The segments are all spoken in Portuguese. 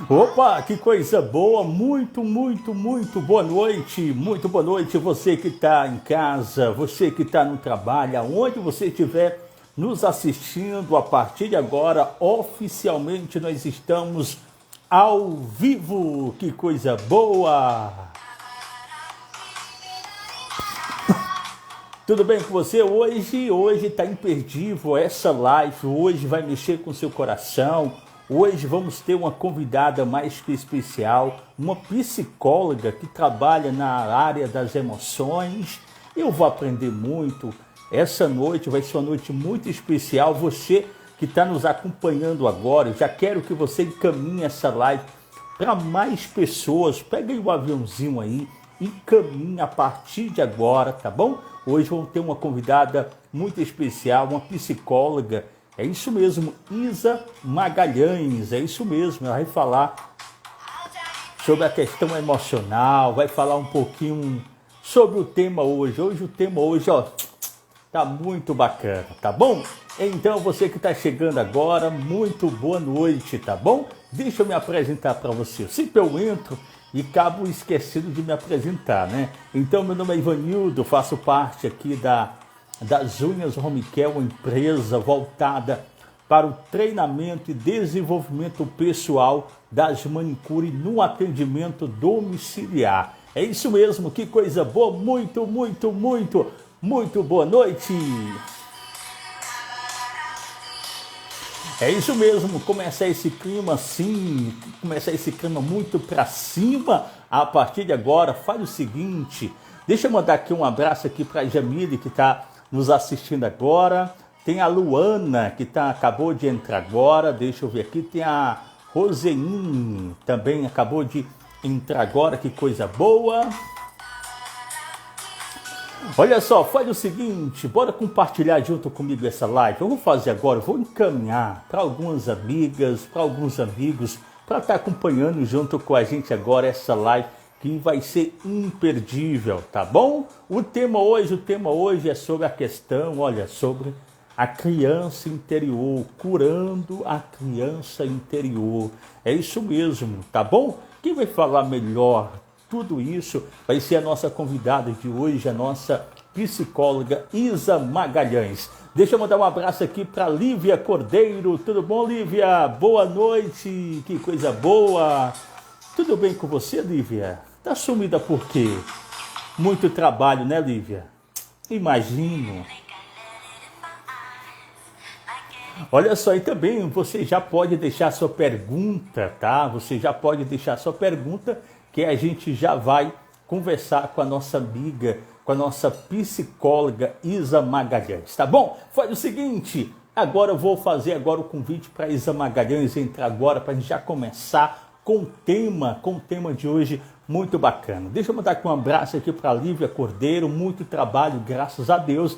Opa, que coisa boa, muito boa noite, muito boa noite você que está em casa, você que está no trabalho, aonde você estiver nos assistindo, a partir de agora, oficialmente nós estamos ao vivo, que coisa boa! Tudo bem com você? Hoje está imperdível essa live, hoje vai mexer com seu coração. Hoje vamos ter uma convidada mais que especial, uma psicóloga que trabalha na área das emoções. Eu vou aprender muito. Essa noite vai ser uma noite muito especial. Você que está nos acompanhando agora, eu já quero que você encaminhe essa live para mais pessoas. Pega aí o aviãozinho aí e encaminhe a partir de agora, tá bom? Hoje vamos ter uma convidada muito especial, uma psicóloga. É isso mesmo, Isa Magalhães, é isso mesmo, ela vai falar sobre a questão emocional, vai falar um pouquinho sobre o tema hoje. Hoje o tema ó, tá muito bacana, tá bom? Então você que está chegando agora, muito boa noite, tá bom? Deixa eu me apresentar para você. Sempre eu entro e acabo esquecendo de me apresentar, né? Então meu nome é Ivanildo, faço parte aqui das Unhas Romiquel, uma empresa voltada para o treinamento e desenvolvimento pessoal das manicures no atendimento domiciliar. É isso mesmo, que coisa boa, muito boa noite. É isso mesmo, começar esse clima assim, começar esse clima muito para cima. A partir de agora, faz o seguinte, deixa eu mandar aqui um abraço aqui para a Jamile, que está nos assistindo agora. Tem a Luana, que acabou de entrar agora, deixa eu ver aqui. Tem a Roseine, também acabou de entrar agora, que coisa boa. Olha só, faz o seguinte, bora compartilhar junto comigo essa live. Eu vou fazer agora, eu vou encaminhar para algumas amigas, para alguns amigos, para estar acompanhando junto com a gente agora essa live que vai ser imperdível, tá bom? O tema hoje é sobre a questão, olha, sobre a criança interior, curando a criança interior. É isso mesmo, tá bom? Quem vai falar melhor tudo isso vai ser a nossa convidada de hoje, a nossa psicóloga Isa Magalhães. Deixa eu mandar um abraço aqui para Lívia Cordeiro. Tudo bom, Lívia? Boa noite, que coisa boa. Tudo bem com você, Lívia? Tá sumida por quê? Muito trabalho, né, Lívia? Imagino. Olha só, e também você já pode deixar sua pergunta, tá? Você já pode deixar sua pergunta, que a gente já vai conversar com a nossa amiga, com a nossa psicóloga Isa Magalhães, tá bom? Faz o seguinte, agora eu vou fazer agora o convite para Isa Magalhães entrar agora, para a gente já começar com o tema de hoje muito bacana. Deixa eu mandar aqui um abraço aqui para Lívia Cordeiro, muito trabalho, graças a Deus.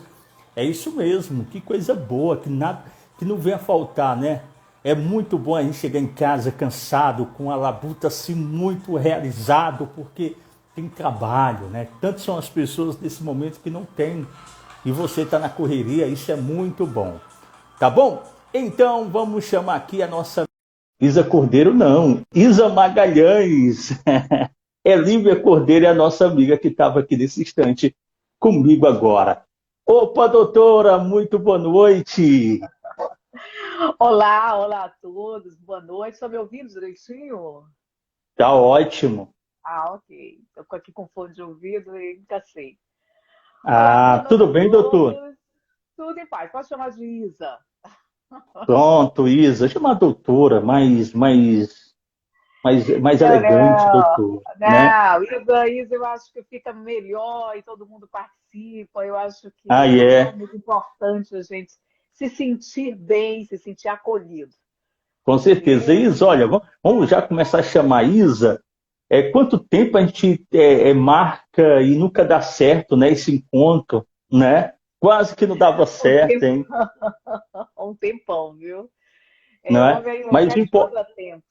É isso mesmo, que coisa boa, que não venha faltar, né? É muito bom a gente chegar em casa cansado, com a labuta assim muito realizado, porque tem trabalho, né? Tanto são as pessoas nesse momento que não tem, e você está na correria, isso é muito bom. Tá bom? Então vamos chamar aqui a nossa Isa Cordeiro, não, Isa Magalhães. É Lívia Cordeiro, é a nossa amiga que estava aqui nesse instante comigo agora. Opa, doutora, muito boa noite. Olá a todos, boa noite. Estão me ouvindo direitinho? Tá ótimo. Ah, ok. Estou aqui com fone de ouvido e nunca sei. Olá, boa Ah, noite tudo a bem, doutor? todos. Tudo em paz. Pode chamar de Isa. Pronto, Isa. Chama a doutora, mais Não, elegante, não, doutor, né? não. Isa, eu acho que fica melhor e todo mundo participa. Eu acho Ah, que é é. muito importante a gente se sentir bem, se sentir acolhido. Com certeza. E Isa, olha, vamos já começar a chamar Isa. Quanto tempo a gente marca e nunca dá certo, né? Esse encontro, né? Quase que não dava um certo, tempo, hein? um tempão, viu? Não É, é? homem aí não Mas perde contratempos.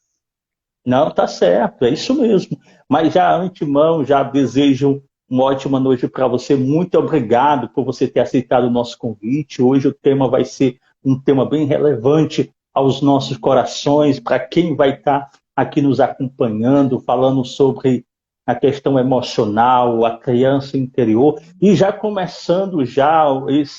não, tá certo, é isso mesmo. Mas já antemão, já desejo Uma ótima noite para você. Muito obrigado por você ter aceitado o nosso convite. Hoje o tema vai ser um tema bem relevante aos nossos corações, para quem vai estar aqui nos acompanhando, falando sobre a questão emocional, a criança interior. E já começando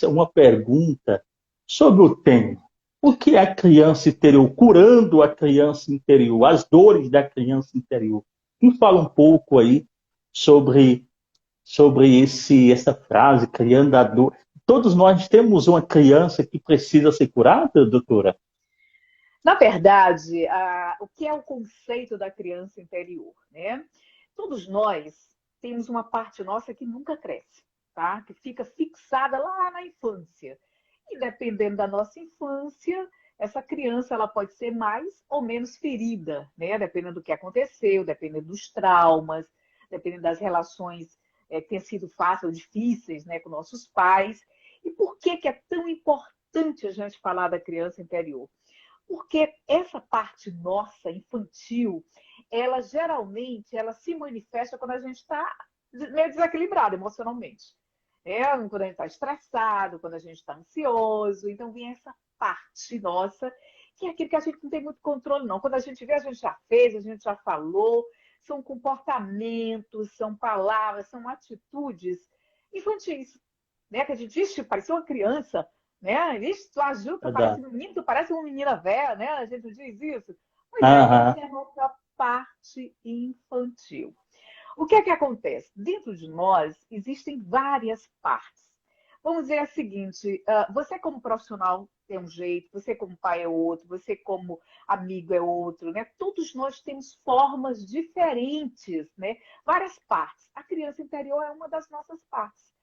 uma pergunta sobre o tema. O que é a criança interior? Curando a criança interior, as dores da criança interior. Me fala um pouco aí sobre essa frase, criando a dor. Todos nós temos uma criança que precisa ser curada, doutora? Na verdade, o que é o conceito da criança interior, né? Todos nós temos uma parte nossa que nunca cresce, tá? Que fica fixada lá na infância. E dependendo da nossa infância, essa criança ela pode ser mais ou menos ferida, né? Dependendo do que aconteceu, dependendo dos traumas, dependendo das relações que têm sido fáceis ou difíceis, né, com nossos pais. E por que é tão importante a gente falar da criança interior? Porque essa parte nossa, infantil, ela geralmente ela se manifesta quando a gente está meio desequilibrado emocionalmente. Quando a gente está estressado, quando a gente está ansioso. Então, vem essa parte nossa, que é aquilo que a gente não tem muito controle, não. Quando a gente vê, a gente já fez, a gente já falou. São comportamentos, são palavras, são atitudes infantis, né? Que a gente diz, parece uma criança, né? Vixe, tu ajuda, tu parece um menino, tu parece uma menina velha, né? A gente diz isso. Pois essa é a nossa parte infantil. O que é que acontece? Dentro de nós existem várias partes. Vamos dizer o seguinte, você como profissional tem um jeito, você como pai é outro, você como amigo é outro, né? Todos nós temos formas diferentes, né? Várias partes. A criança interior é uma das nossas partes.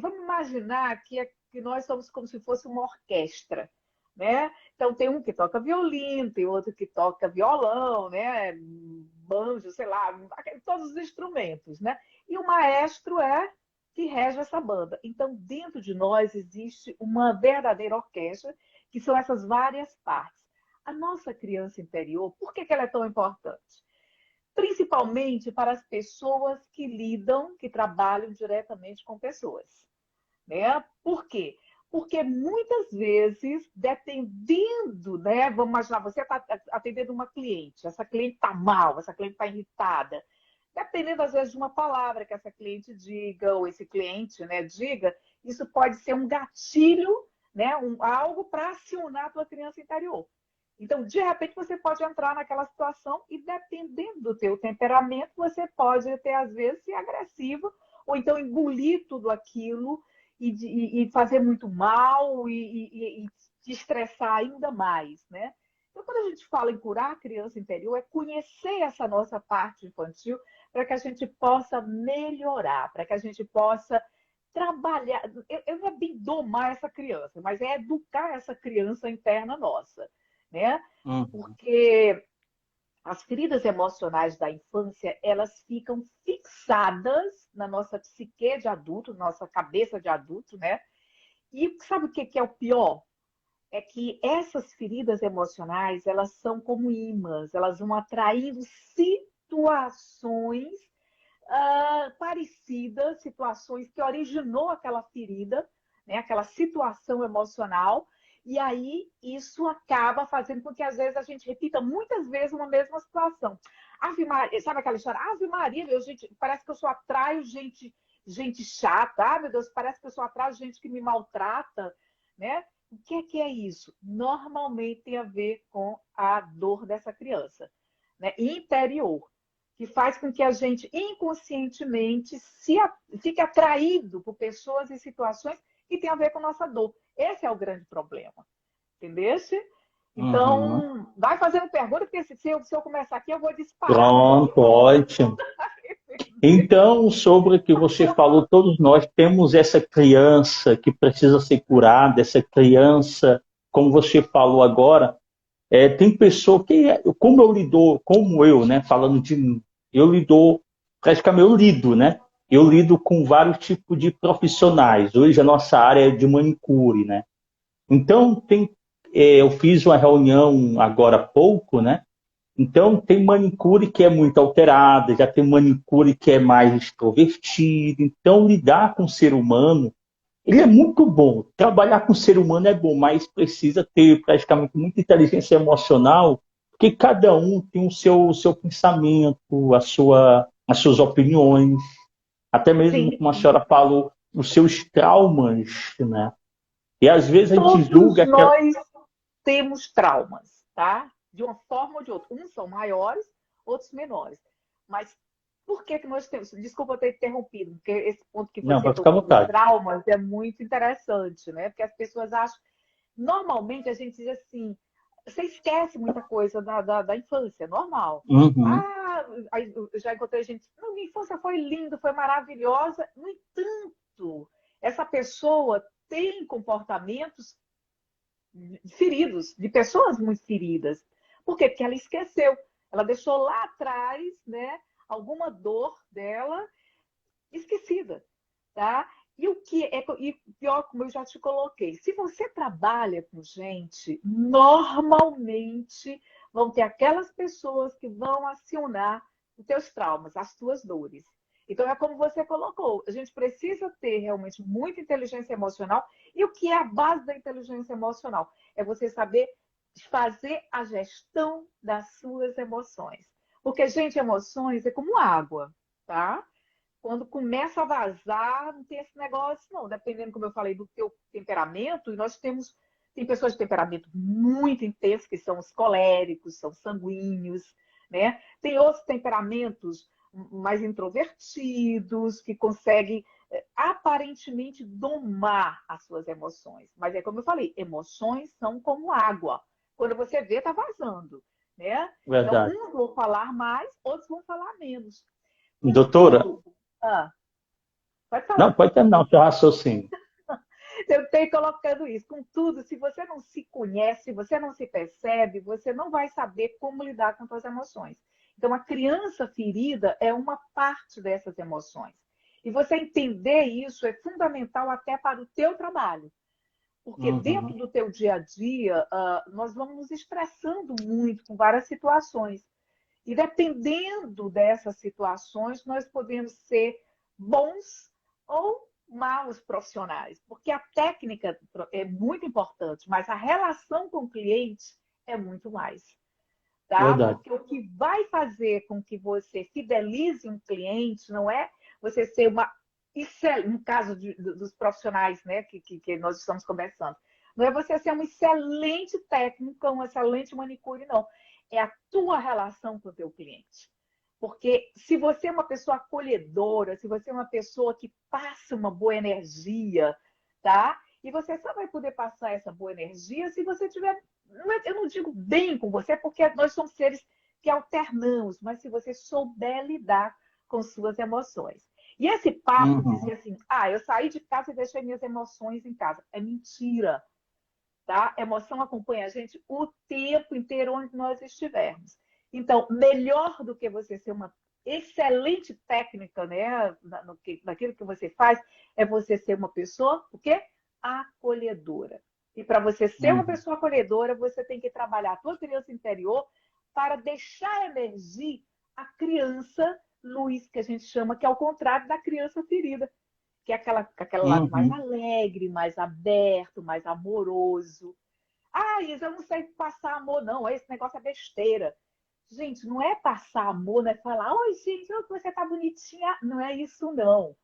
Vamos imaginar que nós somos como se fosse uma orquestra, né? Então tem um que toca violino, tem outro que toca violão, né? Banjo, sei lá, todos os instrumentos, né? E o maestro que rege essa banda. Então, dentro de nós existe uma verdadeira orquestra, que são essas várias partes. A nossa criança interior, por que ela é tão importante? Principalmente para as pessoas que lidam, que trabalham diretamente com pessoas, né? Por quê? Porque muitas vezes, dependendo, né? Vamos imaginar, você está atendendo uma cliente, essa cliente está mal, essa cliente está irritada. Dependendo, às vezes, de uma palavra que essa cliente diga, ou esse cliente, né, diga, isso pode ser um gatilho, né, algo para acionar a tua criança interior. Então, de repente, você pode entrar naquela situação e, dependendo do teu temperamento, você pode até, às vezes, ser agressivo, ou então engolir tudo aquilo e fazer muito mal e te estressar ainda mais, né? Então, quando a gente fala em curar a criança interior, é conhecer essa nossa parte infantil para que a gente possa melhorar, para que a gente possa trabalhar. Eu não é bem domar essa criança, mas é educar essa criança interna nossa, né? Porque as feridas emocionais da infância, elas ficam fixadas na nossa psique de adulto, nossa cabeça de adulto, né? E sabe o que é o pior? É que essas feridas emocionais, elas são como imãs, elas vão atraindo situações parecidas, situações que originou aquela ferida, né, aquela situação emocional, e aí isso acaba fazendo com que às vezes a gente repita muitas vezes uma mesma situação. Ave Maria, sabe aquela história? Ave Maria, meu, gente, parece que eu só atraio gente chata, meu Deus, parece que eu só atraio gente que me maltrata, né? O que é isso? Normalmente tem a ver com a dor dessa criança, né? Interior, que faz com que a gente inconscientemente fique atraído por pessoas e situações que têm a ver com a nossa dor. Esse é o grande problema, entendeste? Então, vai fazendo pergunta, porque se eu começar aqui, eu vou disparar. Pronto, ótimo. Então, sobre o que você falou, todos nós temos essa criança que precisa ser curada, essa criança, como você falou agora, tem pessoa que, como eu, né, falando de mim, praticamente eu lido, né? Eu lido com vários tipos de profissionais. Hoje a nossa área é de manicure, né? Então, eu fiz uma reunião agora há pouco, né? Então, tem manicure que é muito alterada, já tem manicure que é mais extrovertida. Então, lidar com o ser humano, ele é muito bom. Trabalhar com o ser humano é bom, mas precisa ter praticamente muita inteligência emocional, porque cada um tem o seu pensamento, as suas opiniões, até mesmo, Sim, como a sim. senhora falou, os seus traumas, né? E às vezes a gente Todos julga que... nós temos traumas, tá? De uma forma ou de outra. Uns são maiores, outros menores. Mas por que que nós temos? Desculpa eu ter interrompido, porque esse ponto que Não, você vai ficar à tocou dos vontade. traumas é muito interessante, né? Porque as pessoas acham. Normalmente a gente diz assim, você esquece muita coisa da infância, normal. Uhum. Ah, aí eu já encontrei gente, não, minha infância foi linda, foi maravilhosa. No entanto, essa pessoa tem comportamentos feridos, de pessoas muito feridas. Por quê? Porque ela esqueceu. Ela deixou lá atrás, né, alguma dor dela esquecida, tá? E o que é e pior, como eu já te coloquei, se você trabalha com gente, normalmente vão ter aquelas pessoas que vão acionar os teus traumas, as tuas dores. Então é como você colocou, a gente precisa ter realmente muita inteligência emocional. E o que é a base da inteligência emocional? É você saber fazer a gestão das suas emoções. Porque, gente, emoções é como água, tá? Quando começa a vazar, não tem esse negócio, não. Dependendo, como eu falei, do teu temperamento, e nós temos. Tem pessoas de temperamento muito intenso, que são os coléricos, são sanguíneos, né? Tem outros temperamentos mais introvertidos, que conseguem aparentemente domar as suas emoções. Mas é como eu falei, emoções são como água. Quando você vê, está vazando, né? Então, Verdade. uns vão falar mais, outros vão falar menos. Doutora, Contudo, pode não, falar. pode terminar o seu raciocínio. Eu tenho colocando isso. Contudo, se você não se conhece, se você não se percebe, você não vai saber como lidar com suas emoções. Então, a criança ferida é uma parte dessas emoções. E você entender isso é fundamental até para o teu trabalho. Porque dentro Uhum. do teu dia a dia, nós vamos nos estressando muito com várias situações. E dependendo dessas situações, nós podemos ser bons ou maus profissionais, porque a técnica é muito importante, mas a relação com o cliente é muito mais, tá? Verdade. Porque o que vai fazer com que você fidelize um cliente não é você ser uma no caso dos profissionais, né, que nós estamos conversando, não é você ser uma excelente técnica, uma excelente manicure, não. É a tua relação com o teu cliente. Porque se você é uma pessoa acolhedora, se você é uma pessoa que passa uma boa energia, tá? E você só vai poder passar essa boa energia se você tiver, eu não digo bem com você, porque nós somos seres que alternamos, mas se você souber lidar com suas emoções. E esse papo de dizer Uhum. assim, ah, eu saí de casa e deixei minhas emoções em casa, é mentira, tá? A emoção acompanha a gente o tempo inteiro onde nós estivermos. Então, melhor do que você ser uma excelente técnica, né, naquilo que você faz, é você ser uma pessoa, o quê? Acolhedora. E para você ser uma Uhum. pessoa acolhedora, você tem que trabalhar a tua criança interior para deixar emergir a criança luz, que a gente chama, que é o contrário da criança ferida, que é aquela lado mais Uhum. alegre, mais aberto, mais amoroso. Ah, Isa, eu não sei passar amor, não. Esse negócio é besteira. Gente, não é passar amor, não é falar, oi, gente, você tá bonitinha. Não é isso, não.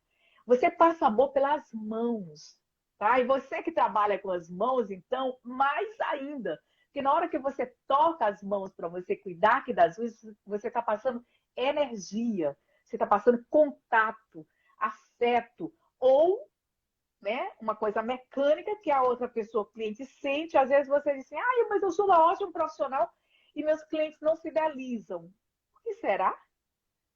Você passa amor pelas mãos, tá? E você que trabalha com as mãos, então, mais ainda. Porque na hora que você toca as mãos para você cuidar aqui das luzes, você está passando energia, você está passando contato, afeto, ou, né, uma coisa mecânica que a outra pessoa, o cliente, sente. Às vezes você diz assim, ah, mas eu sou uma ótima profissional e meus clientes não fidelizam. Por que será?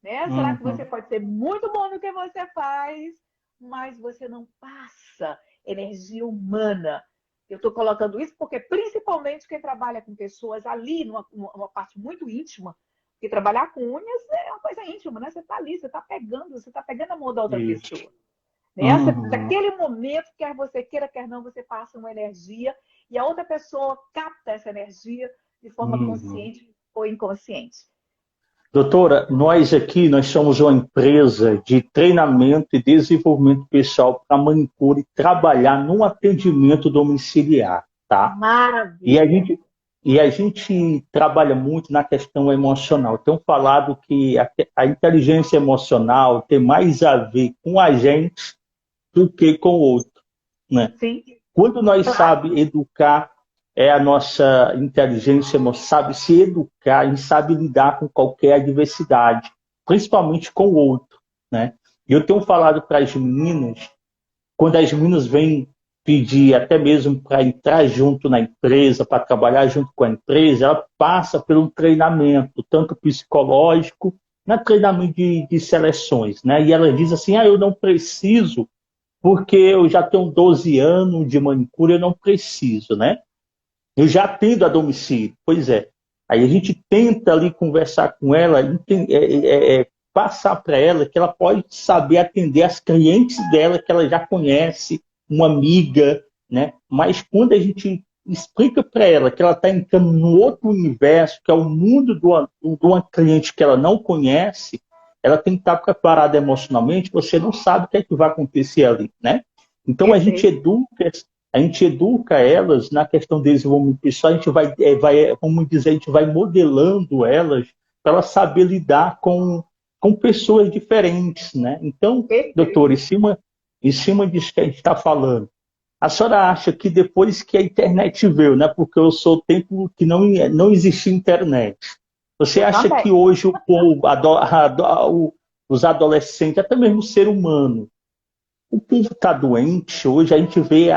Né? Será que você Uhum. pode ser muito bom no que você faz, mas você não passa energia humana? Eu estou colocando isso porque, principalmente, quem trabalha com pessoas ali, numa parte muito íntima, porque trabalhar com unhas é uma coisa íntima, né? Você está ali, você está pegando a mão da outra Isso. pessoa. Né? Uhum. Daquele momento, quer você queira, quer não, você passa uma energia e a outra pessoa capta essa energia de forma Uhum. consciente. ou inconsciente. Doutora, nós somos uma empresa de treinamento e desenvolvimento pessoal para manicure trabalhar no atendimento domiciliar, tá? E a Maravilha. gente, e a gente trabalha muito na questão emocional. Tenho falado que a inteligência emocional tem mais a ver com a gente do que com o outro, né? Sim, Quando nós claro. sabe educar, a nossa inteligência sabe se educar e sabe lidar com qualquer adversidade, principalmente com o outro, né? E eu tenho falado para as meninas, quando as meninas vêm pedir até mesmo para entrar junto na empresa, para trabalhar junto com a empresa, ela passa por um treinamento, tanto psicológico, né, treinamento de seleções, né? E ela diz assim, eu não preciso porque eu já tenho 12 anos de manicure, eu não preciso, né? Eu já atendo a domicílio. Pois é. Aí a gente tenta ali conversar com ela, passar para ela que ela pode saber atender as clientes dela que ela já conhece, uma amiga, né? Mas quando a gente explica para ela que ela está entrando no outro universo, que é o mundo de uma cliente que ela não conhece, ela tem que estar preparada emocionalmente, você não sabe o que é que vai acontecer ali, né? Então Perfeito. a gente educa elas na questão do desenvolvimento pessoal, a gente vamos dizer, a gente vai modelando elas para elas saber lidar com pessoas diferentes, né? Então, doutor, Perfeito. em cima disso que a gente está falando, a senhora acha que depois que a internet veio, né? Porque eu sou o tempo que não existia internet. Você Eu acha que também. hoje o povo, os adolescentes, até mesmo o ser humano, o povo está doente, hoje a gente vê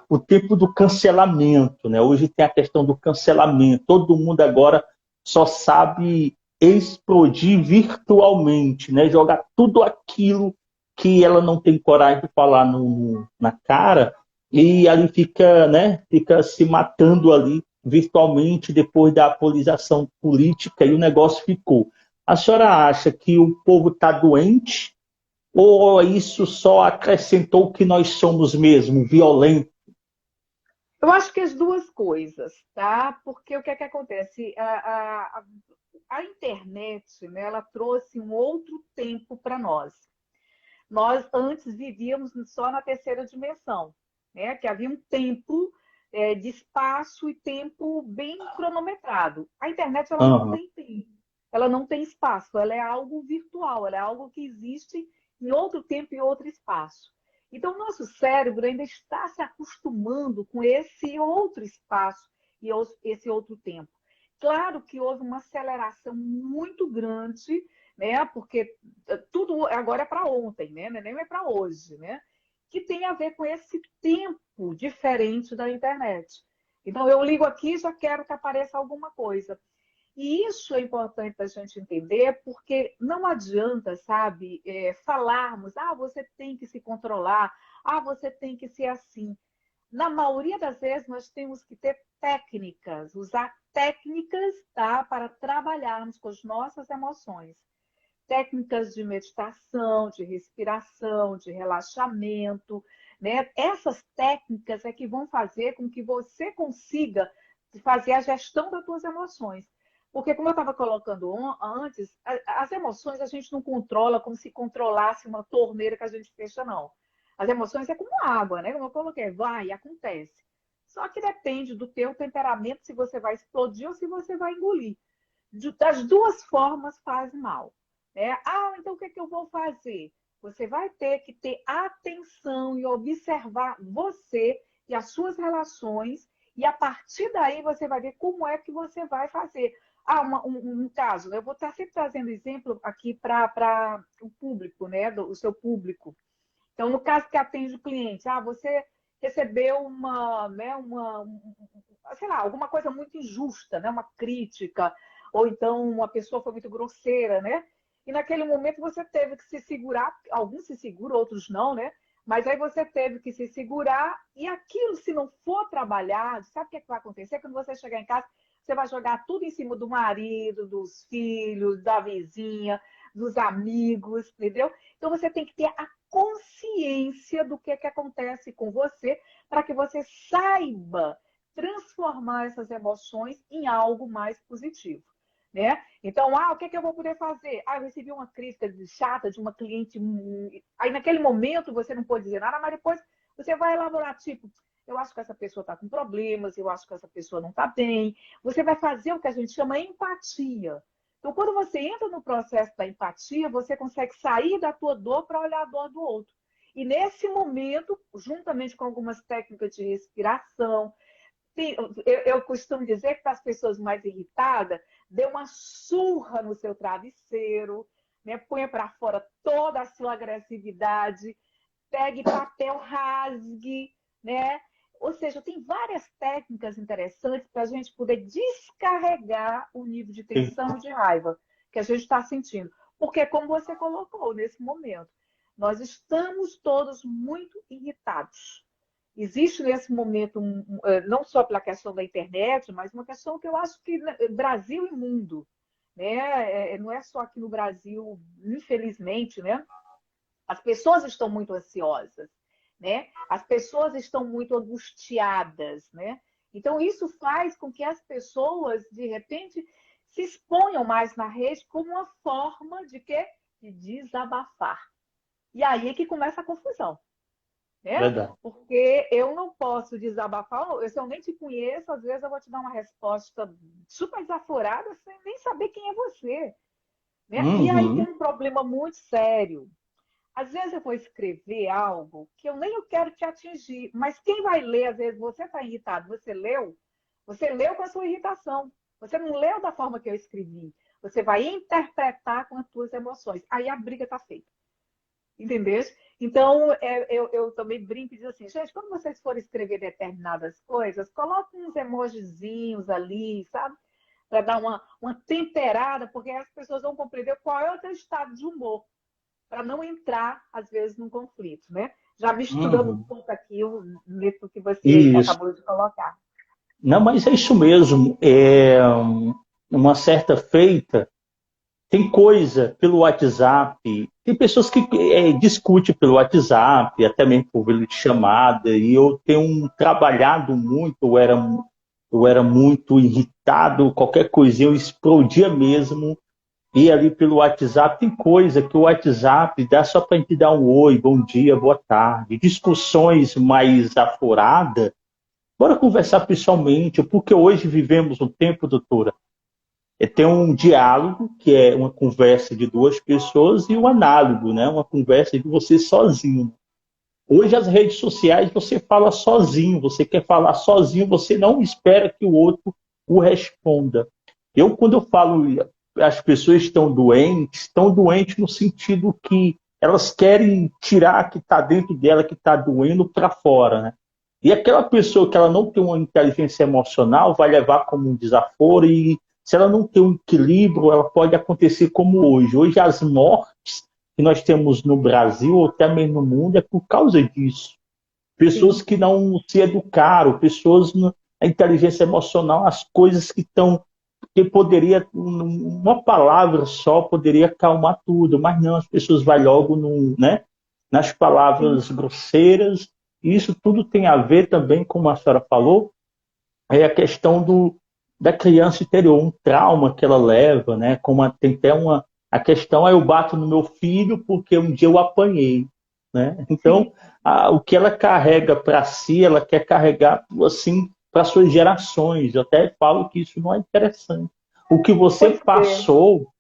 o tempo do cancelamento, né? Hoje tem a questão do cancelamento. Todo mundo agora só sabe explodir virtualmente, né? Jogar tudo aquilo que ela não tem coragem de falar na cara e ali fica, né? Fica se matando ali virtualmente depois da polarização política e o negócio ficou. A senhora acha que o povo está doente? Ou isso só acrescentou que nós somos mesmo violentos? Eu acho que as duas coisas, tá? Porque o que é que acontece? A internet, né, ela trouxe um outro tempo para nós. Nós antes vivíamos só na terceira dimensão, né? Que havia um tempo de espaço e tempo bem cronometrado. A internet ela não Aham. tem tempo, ela não tem espaço, ela é algo virtual, ela é algo que existe em outro tempo e outro espaço. Então, o nosso cérebro ainda está se acostumando com esse outro espaço e esse outro tempo. Claro que houve uma aceleração muito grande, né? Porque tudo agora é para ontem, né? Nem é para hoje, né? Que tem a ver com esse tempo diferente da internet. Então, eu ligo aqui e já quero que apareça alguma coisa. E isso é importante da gente entender, porque não adianta, sabe, falarmos, você tem que se controlar, você tem que ser assim. Na maioria das vezes, nós temos que ter técnicas, usar técnicas, tá, para trabalharmos com as nossas emoções. Técnicas de meditação, de respiração, de relaxamento, né? Essas técnicas é que vão fazer com que você consiga fazer a gestão das suas emoções. Porque, como eu estava colocando antes, as emoções a gente não controla como se controlasse uma torneira que a gente fecha, não. As emoções é como água, né? Como eu coloquei, vai, acontece. Só que depende do teu temperamento, se você vai explodir ou se você vai engolir. Das duas formas faz mal. Né? Então o que é que eu vou fazer? Você vai ter que ter atenção e observar você e as suas relações, e a partir daí você vai ver como é que você vai fazer. Um caso, eu vou estar sempre trazendo exemplo aqui para o público, né? O seu público. Então, no caso que atende o cliente, você recebeu sei lá, alguma coisa muito injusta, né? Uma crítica, ou então uma pessoa foi muito grosseira, né? E naquele momento você teve que se segurar, alguns se seguram, outros não, né? Mas aí você teve que se segurar, e aquilo, se não for trabalhado, sabe o que vai acontecer? Quando você chegar em casa, você vai jogar tudo em cima do marido, dos filhos, da vizinha, dos amigos, entendeu? Então você tem que ter a consciência do que acontece com você para que você saiba transformar essas emoções em algo mais positivo, né? Então, o que é que eu vou poder fazer? Eu recebi uma crítica chata de uma cliente. Aí, naquele momento, você não pode dizer nada, mas depois você vai elaborar, tipo, eu acho que essa pessoa está com problemas, eu acho que essa pessoa não está bem. Você vai fazer o que a gente chama empatia. Então, quando você entra no processo da empatia, você consegue sair da tua dor para olhar a dor do outro. E nesse momento, juntamente com algumas técnicas de respiração, eu costumo dizer que para as pessoas mais irritadas, dê uma surra no seu travesseiro, né? Ponha para fora toda a sua agressividade, pegue papel, rasgue, né? Ou seja, tem várias técnicas interessantes para a gente poder descarregar o nível de tensão e de raiva que a gente está sentindo. Porque, como você colocou nesse momento, nós estamos todos muito irritados. Existe nesse momento, não só pela questão da internet, mas uma questão que eu acho que Brasil e mundo, né? Não é só aqui no Brasil, infelizmente, né? As pessoas estão muito ansiosas, né? As pessoas estão muito angustiadas, né? Então, isso faz com que as pessoas, de repente, se exponham mais na rede como uma forma de quê? De desabafar. E aí é que começa a confusão, né? Verdade. Porque eu não posso desabafar, se eu nem te conheço, às vezes eu vou te dar uma resposta super desaforada sem nem saber quem é você, né? E aí tem Uhum. um problema muito sério. Às vezes eu vou escrever algo que eu nem quero te atingir, mas quem vai ler, às vezes você está irritado, você leu com a sua irritação, você não leu da forma que eu escrevi, você vai interpretar com as suas emoções, aí a briga está feita. Entendeu? Então, eu também brinco e digo assim, gente, quando vocês forem escrever determinadas coisas, coloquem uns emojizinhos ali, sabe? Para dar uma temperada, porque as pessoas vão compreender qual é o teu estado de humor, para não entrar, às vezes, num conflito, né? Já misturando um Uhum. pouco aqui o que você Isso. acabou de colocar. Não, mas é isso mesmo. Uma certa feita, tem coisa pelo WhatsApp, tem pessoas que discutem pelo WhatsApp, até mesmo por vídeo de chamada, e eu tenho trabalhado muito, eu era muito irritado, qualquer coisinha eu explodia mesmo, e ali pelo WhatsApp tem coisa que o WhatsApp dá só para a gente dar um oi, bom dia, boa tarde, discussões mais aforadas. Bora conversar pessoalmente, porque hoje vivemos um tempo, doutora, ter um diálogo, que é uma conversa de duas pessoas, e o análogo, né? Uma conversa de você sozinho. Hoje as redes sociais você fala sozinho, você quer falar sozinho, você não espera que o outro o responda. Quando eu falo as pessoas estão doentes no sentido que elas querem tirar o que está dentro dela, que está doendo, para fora, né? E aquela pessoa que ela não tem uma inteligência emocional vai levar como um desaforo e se ela não tem um equilíbrio, ela pode acontecer como hoje. Hoje as mortes que nós temos no Brasil ou até mesmo no mundo é por causa disso. Pessoas Sim, que não se educaram, pessoas na inteligência emocional, as coisas que estão que poderia uma palavra só poderia acalmar tudo, mas não, as pessoas vão logo no, né, nas sim, palavras grosseiras. E isso tudo tem a ver também, como a senhora falou, é a questão da criança interior, um trauma que ela leva, né? Como tem até a questão é eu bato no meu filho porque um dia eu apanhei, né? Então, sim. o que ela carrega para si, ela quer carregar assim para suas gerações. Eu até falo que isso não é interessante. O que você Pois é, passou,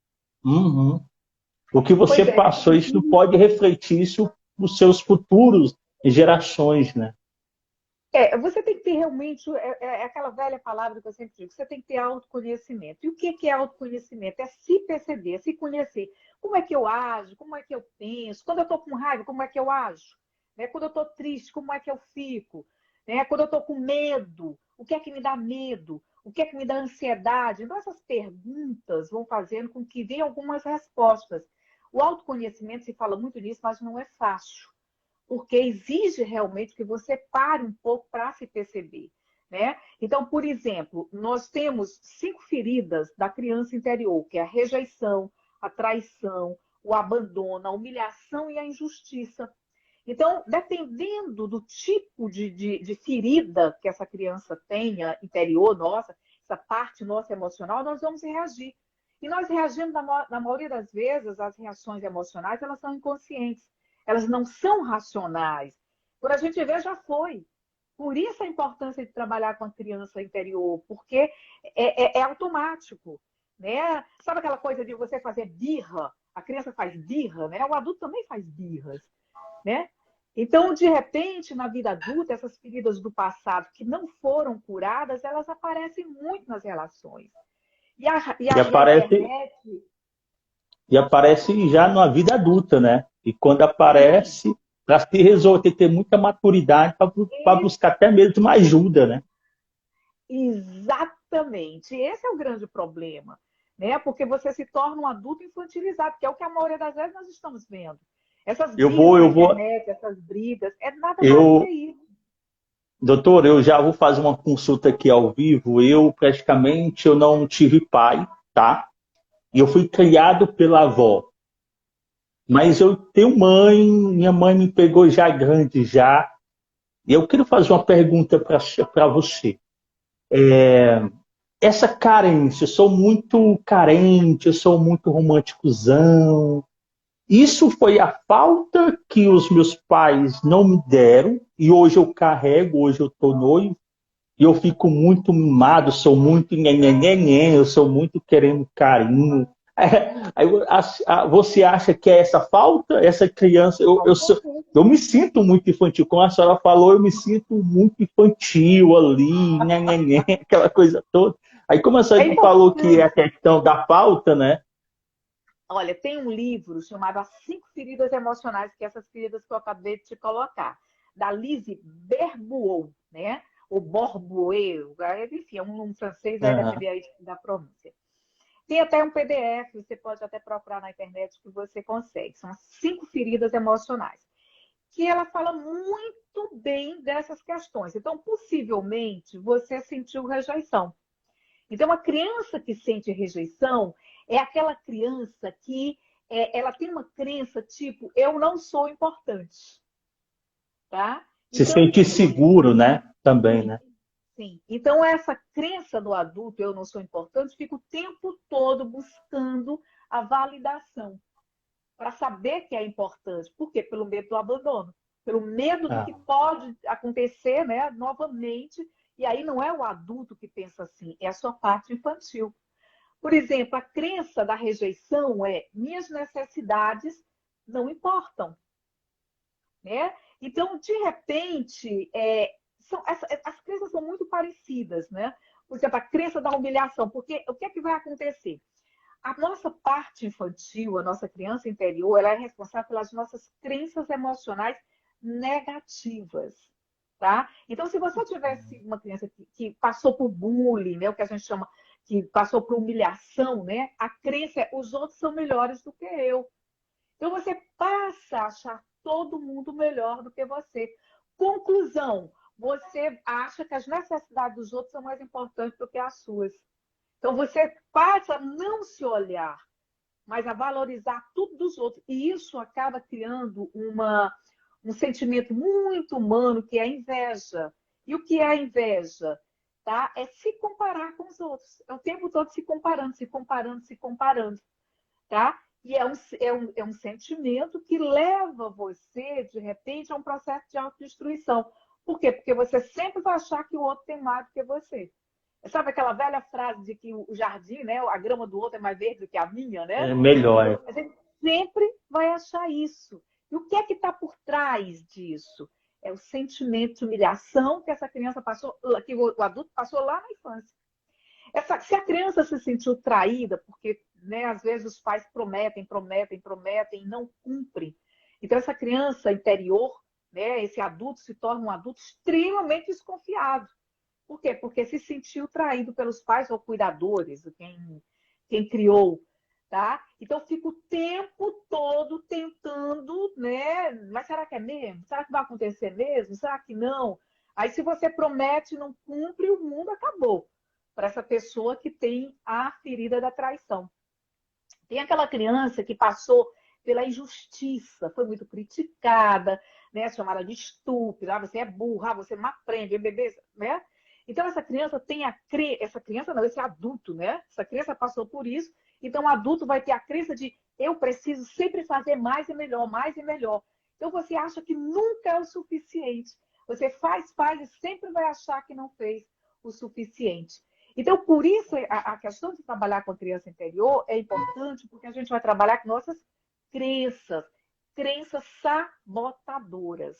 uhum, o que você pois é. passou, isso não pode refletir isso nos seus futuros gerações, né? Você tem que ter realmente, aquela velha palavra que eu sempre digo, você tem que ter autoconhecimento. E o que é autoconhecimento? É se perceber, é se conhecer. Como é que eu ajo? Como é que eu penso? Quando eu estou com raiva, como é que eu ajo? Né? Quando eu estou triste, como é que eu fico? Né? Quando eu estou com medo, o que é que me dá medo? O que é que me dá ansiedade? Então, essas perguntas vão fazendo com que venham algumas respostas. O autoconhecimento, se fala muito nisso, mas não é fácil porque exige realmente que você pare um pouco para se perceber, né? Então, por exemplo, nós temos 5 feridas da criança interior, que é a rejeição, a traição, o abandono, a humilhação e a injustiça. Então, dependendo do tipo de ferida que essa criança tenha, interior nossa, essa parte nossa emocional, nós vamos reagir. E nós reagimos, na maioria das vezes, as reações emocionais, elas são inconscientes. Elas não são racionais. Por a gente ver, já foi. Por isso a importância de trabalhar com a criança interior, porque é automático. Né? Sabe aquela coisa de você fazer birra? A criança faz birra, né? O adulto também faz birras. Né? Então, de repente, na vida adulta, essas feridas do passado que não foram curadas, elas aparecem muito nas relações. E E a aparece, internet, e aparece já na vida adulta, né? E quando sim, aparece, para se resolver, tem que ter muita maturidade para buscar até mesmo uma ajuda, né? exatamente. Esse é o grande problema, né? Porque você se torna um adulto infantilizado, que é o que a maioria das vezes nós estamos vendo. Essas Eu birras vou, na eu vou, internet, essas brigas, é nada mais do que eu, isso. doutor, eu já vou fazer uma consulta aqui ao vivo. Eu praticamente eu não tive pai, tá? E eu fui criado pela avó. Mas eu tenho mãe, minha mãe me pegou já grande já. E eu quero fazer uma pergunta para você. Essa carência, eu sou muito carente, eu sou muito românticozão. Isso foi a falta que os meus pais não me deram, e hoje eu carrego, hoje eu estou noivo, e eu fico muito mimado, sou muito nhenhenhenhen, eu sou muito querendo carinho. Aí você acha que é essa falta, essa criança? Com certeza. Eu me sinto muito infantil. Como a senhora falou, eu me sinto muito infantil ali, nhenhenhen, aquela coisa toda. Aí, como a É senhora falou que é a importante. questão da falta, né? Olha, tem um livro chamado As Cinco Feridas Emocionais, que é essas feridas que eu acabei de te colocar, da Lise Berbuot, né? O Borbuet, enfim, é um francês, vai Aham. depender aí da pronúncia. Tem até um PDF, você pode até procurar na internet que você consegue. São as cinco feridas emocionais. Que ela fala muito bem dessas questões. Então, possivelmente, você sentiu rejeição. Então, a criança que sente rejeição é aquela criança que ela tem uma crença tipo, eu não sou importante, tá? Se Então, sentir seguro, né? Também, sim, né? sim. Então, essa crença do adulto, eu não sou importante, fica o tempo todo buscando a validação para saber que é importante. Por quê? Pelo medo do abandono, pelo medo do Ah, que pode acontecer, né, novamente. E aí não é o adulto que pensa assim, é a sua parte infantil. Por exemplo, a crença da rejeição é minhas necessidades não importam, né? Então, de repente, as crenças são muito parecidas, né? Por exemplo, a crença da humilhação, porque o que é que vai acontecer? A nossa parte infantil, a nossa criança interior, ela é responsável pelas nossas crenças emocionais negativas, tá? Então, se você tivesse uma criança que passou por bullying, né, o que a gente chama que passou por humilhação, né? A crença é os outros são melhores do que eu. Então, você passa a achar todo mundo melhor do que você. Conclusão, você acha que as necessidades dos outros são mais importantes do que as suas. Então, você passa a não se olhar, mas a valorizar tudo dos outros. E isso acaba criando um sentimento muito humano, que é a inveja. E o que é a inveja? Tá? É se comparar com os outros. É o tempo todo se comparando, se comparando, se comparando. Tá? E é um sentimento que leva você, de repente, a um processo de autodestruição. Por quê? Porque você sempre vai achar que o outro tem mais do que você. Sabe aquela velha frase de que o jardim, né, a grama do outro é mais verde do que a minha, né? é melhor. Então, a gente sempre vai achar isso. E o que é que está por trás disso? É o sentimento de humilhação que essa criança passou, que o adulto passou lá na infância. Se a criança se sentiu traída, porque né, às vezes os pais prometem, prometem, prometem e não cumprem. Então, essa criança interior, né, esse adulto se torna um adulto extremamente desconfiado. Por quê? Porque se sentiu traído pelos pais ou cuidadores, quem criou, tá? Então fica o tempo todo tentando, né? Mas será que é mesmo? Será que vai acontecer mesmo? Será que não? Aí se você promete e não cumpre, o mundo acabou para essa pessoa que tem a ferida da traição. Tem aquela criança que passou pela injustiça, foi muito criticada, né? Chamada de estúpida, ah, você é burra, ah, você não aprende, bebê, né? Então, essa criança tem essa criança não, esse adulto, né? Essa criança passou por isso, então o adulto vai ter a crença de eu preciso sempre fazer mais e melhor, mais e melhor. Então, você acha que nunca é o suficiente. Você faz e sempre vai achar que não fez o suficiente. Então, por isso, a questão de trabalhar com a criança interior é importante, porque a gente vai trabalhar com nossas crenças, crenças sabotadoras,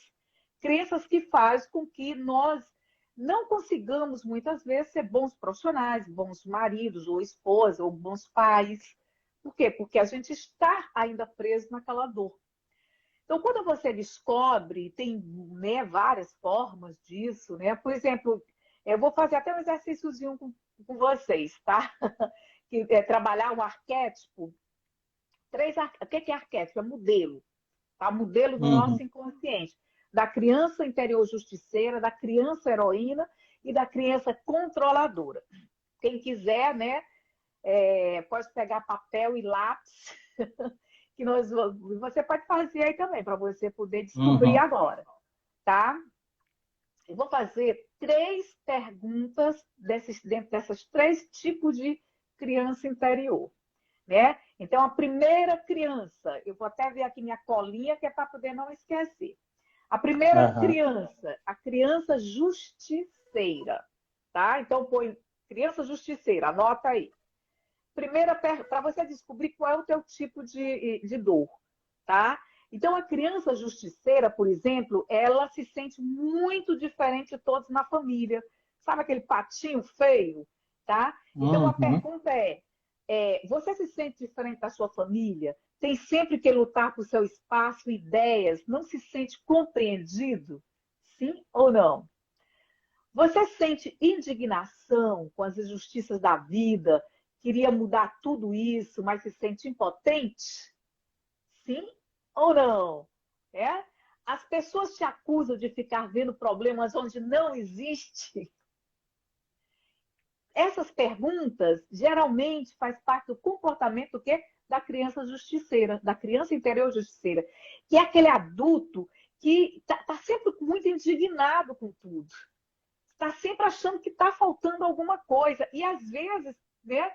crenças que fazem com que nós não consigamos, muitas vezes, ser bons profissionais, bons maridos ou esposas, ou bons pais. Por quê? Porque a gente está ainda preso naquela dor. Então, quando você descobre, tem, né, várias formas disso, né? Por exemplo, eu vou fazer até um exercíciozinho com vocês, tá? Que é trabalhar um arquétipo. O que é arquétipo? É modelo, tá? Modelo do Uhum. nosso inconsciente. Da criança interior justiceira, da criança heroína e da criança controladora. Quem quiser, né, pode pegar papel e lápis, que você pode fazer aí também, para você poder descobrir Uhum. agora, tá? Eu vou fazer 3 perguntas dentro dessas 3 tipos de criança interior, né? Então, a primeira criança, eu vou até ver aqui minha colinha, que é para poder não esquecer. A primeira Aham. criança, a criança justiceira, tá? Então, põe criança justiceira, anota aí. Primeira, para você descobrir qual é o teu tipo de dor, tá? Então, a criança justiceira, por exemplo, ela se sente muito diferente de todos na família. Sabe aquele patinho feio, tá? Então, a Uhum. pergunta você se sente diferente da sua família? Tem sempre que lutar por seu espaço, ideias, não se sente compreendido? Sim ou não? Você sente indignação com as injustiças da vida? Queria mudar tudo isso, mas se sente impotente? Sim ou não? É? As pessoas te acusam de ficar vendo problemas onde não existe. Essas perguntas geralmente faz parte do comportamento do quê? Da criança justiceira, da criança interior justiceira, que é aquele adulto que está sempre muito indignado com tudo, está sempre achando que está faltando alguma coisa e às vezes, né,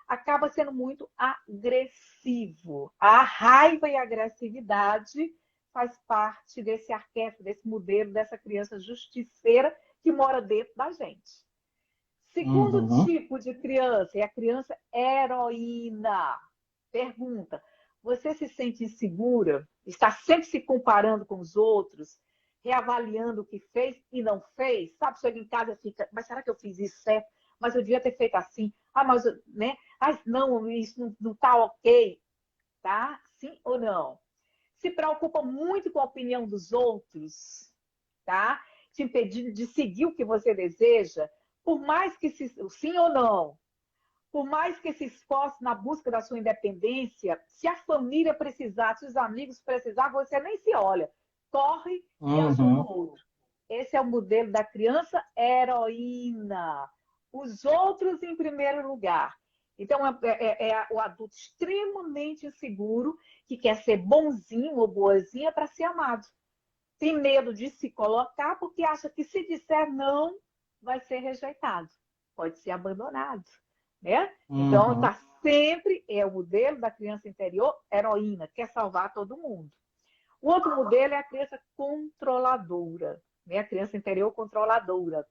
acaba sendo muito agressivo. A raiva e a agressividade faz parte desse arquétipo, desse modelo, dessa criança justiceira que mora dentro da gente. Segundo Uhum. tipo de criança é a criança heroína. Pergunta: você se sente insegura? Está sempre se comparando com os outros? Reavaliando o que fez e não fez? Sabe, chega em casa e fica, mas será que eu fiz isso certo? Mas eu devia ter feito assim. Ah, mas, né? Ah, não, isso não está ok. Tá? Sim ou não? Se preocupa muito com a opinião dos outros, tá? Te impedindo de seguir o que você deseja, por mais que sim ou não, por mais que se esforce na busca da sua independência, se a família precisar, se os amigos precisar, você nem se olha, corre e ajuda Uhum. o outro. Esse é o modelo da criança heroína. Os outros em primeiro lugar. Então, é o adulto extremamente inseguro que quer ser bonzinho ou boazinha para ser amado. Tem medo de se colocar porque acha que se disser não, vai ser rejeitado, pode ser abandonado, né? Então, Uhum. tá sempre é o modelo da criança interior heroína, quer salvar todo mundo. O outro modelo é a criança controladora, né? A criança interior controladora.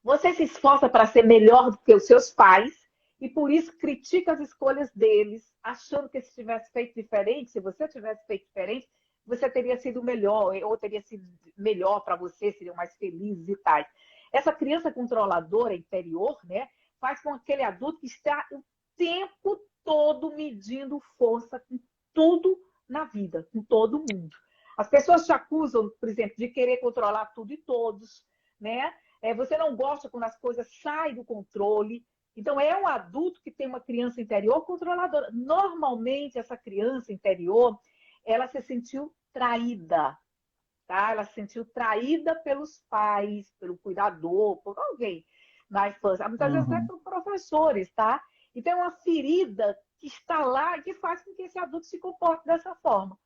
Você se esforça para ser melhor do que os seus pais e por isso critica as escolhas deles, achando que se tivesse feito diferente, se você tivesse feito diferente, você teria sido melhor, ou teria sido melhor para você, seriam mais felizes e tal. Essa criança controladora interior, né, faz com aquele adulto que está o tempo todo medindo força com tudo na vida, com todo mundo. As pessoas te acusam, por exemplo, de querer controlar tudo e todos, né? Você não gosta quando as coisas saem do controle. Então, é um adulto que tem uma criança interior controladora. Normalmente, essa criança interior, ela se sentiu traída, tá? Ela se sentiu traída pelos pais, pelo cuidador, por alguém na infância. Muitas vezes até Uhum. por professores, tá? Então, é uma ferida que está lá e que faz com que esse adulto se comporte dessa forma.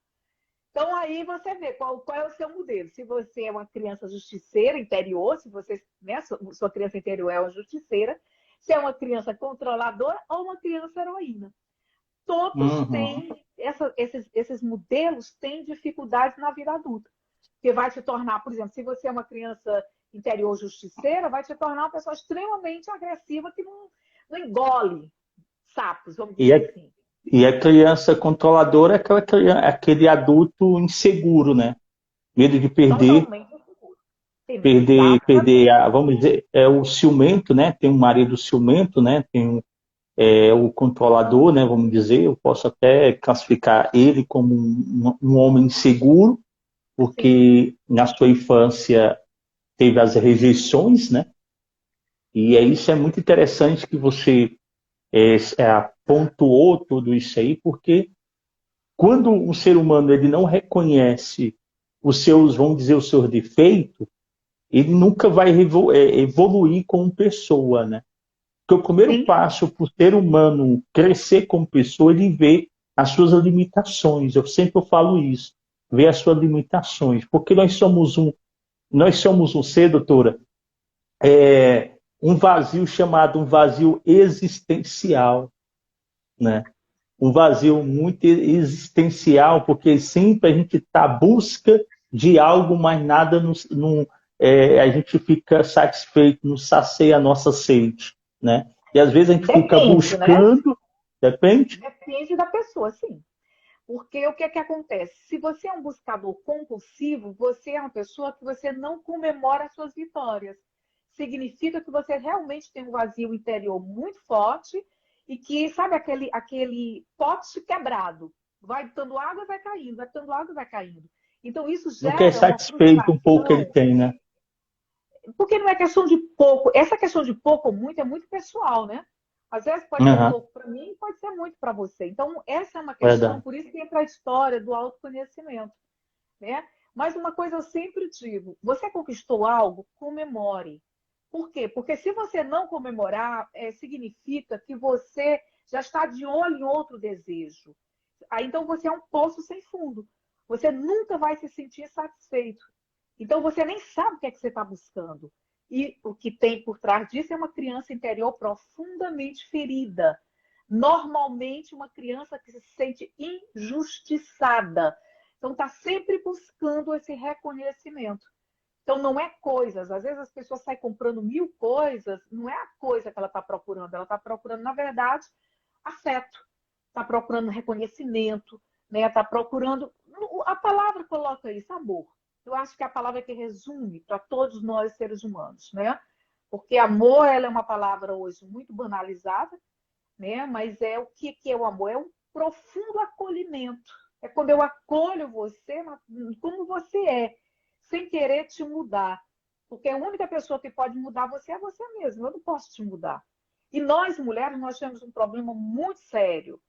Então, aí você vê qual é o seu modelo. Se você é uma criança justiceira interior, se você, né, sua criança interior é uma justiceira, se é uma criança controladora ou uma criança heroína. Todos Uhum. têm, esses modelos têm dificuldades na vida adulta. Que vai te tornar, por exemplo, se você é uma criança interior justiceira, vai te tornar uma pessoa extremamente agressiva que não engole sapos, vamos E dizer a, assim. e a criança controladora é aquele adulto inseguro, né? Medo de perder, Totalmente inseguro. Exatamente. perder, vamos dizer, é o ciumento, né? Tem um marido ciumento, né? Tem o controlador, né? Vamos dizer, eu posso até classificar ele como um homem inseguro, Sim. porque na sua infância teve as rejeições, né? E isso é muito interessante que você pontuou tudo isso aí, porque quando um ser humano ele não reconhece os seus, vamos dizer, os seus defeitos, ele nunca vai evoluir como pessoa, né? Porque o primeiro Sim. passo para o ser humano crescer como pessoa, ele vê as suas limitações. Eu sempre falo isso, ver as suas limitações, porque nós somos um ser, doutora, um vazio chamado um vazio existencial, né? Um vazio muito existencial, porque sempre a gente está à busca de algo, mas nada a gente fica satisfeito, não sacia a nossa sede, né? E às vezes a gente fica Depende, né? buscando, depende? Depende da pessoa, sim. Porque o que é que acontece? Se você é um buscador compulsivo, você é uma pessoa que você não comemora as suas vitórias. Significa que você realmente tem um vazio interior muito forte e que, sabe, aquele pote quebrado. Vai dando água e vai caindo, vai dando água e vai caindo. Então, isso Nunca é gera uma satisfeito um pouco que ele frustração, tem, né? porque não é questão de pouco. Essa questão de pouco ou muito é muito pessoal, né? Às vezes pode ser Uhum, pouco para mim, pode ser muito para você. Então, essa é uma questão, verdade. por isso que entra a história do autoconhecimento, né? Mas uma coisa eu sempre digo: você conquistou algo, comemore. Por quê? Porque se você não comemorar, significa que você já está de olho em outro desejo. Aí, então você é um poço sem fundo. Você nunca vai se sentir satisfeito. Então você nem sabe o que é que você está buscando. E o que tem por trás disso é uma criança interior profundamente ferida. Normalmente, uma criança que se sente injustiçada. Então, está sempre buscando esse reconhecimento. Então, não é coisas. Às vezes as pessoas saem comprando 1000 coisas, não é a coisa que ela está procurando, na verdade, afeto, está procurando reconhecimento, né? Está procurando. A palavra coloca isso, amor. Eu acho que é a palavra que resume para todos nós seres humanos, né? Porque amor, ela é uma palavra hoje muito banalizada, né? Mas é o que é o amor? É um profundo acolhimento. É quando eu acolho você como você é, sem querer te mudar. Porque a única pessoa que pode mudar você é você mesmo. Eu não posso te mudar. E nós, mulheres, nós temos um problema muito sério.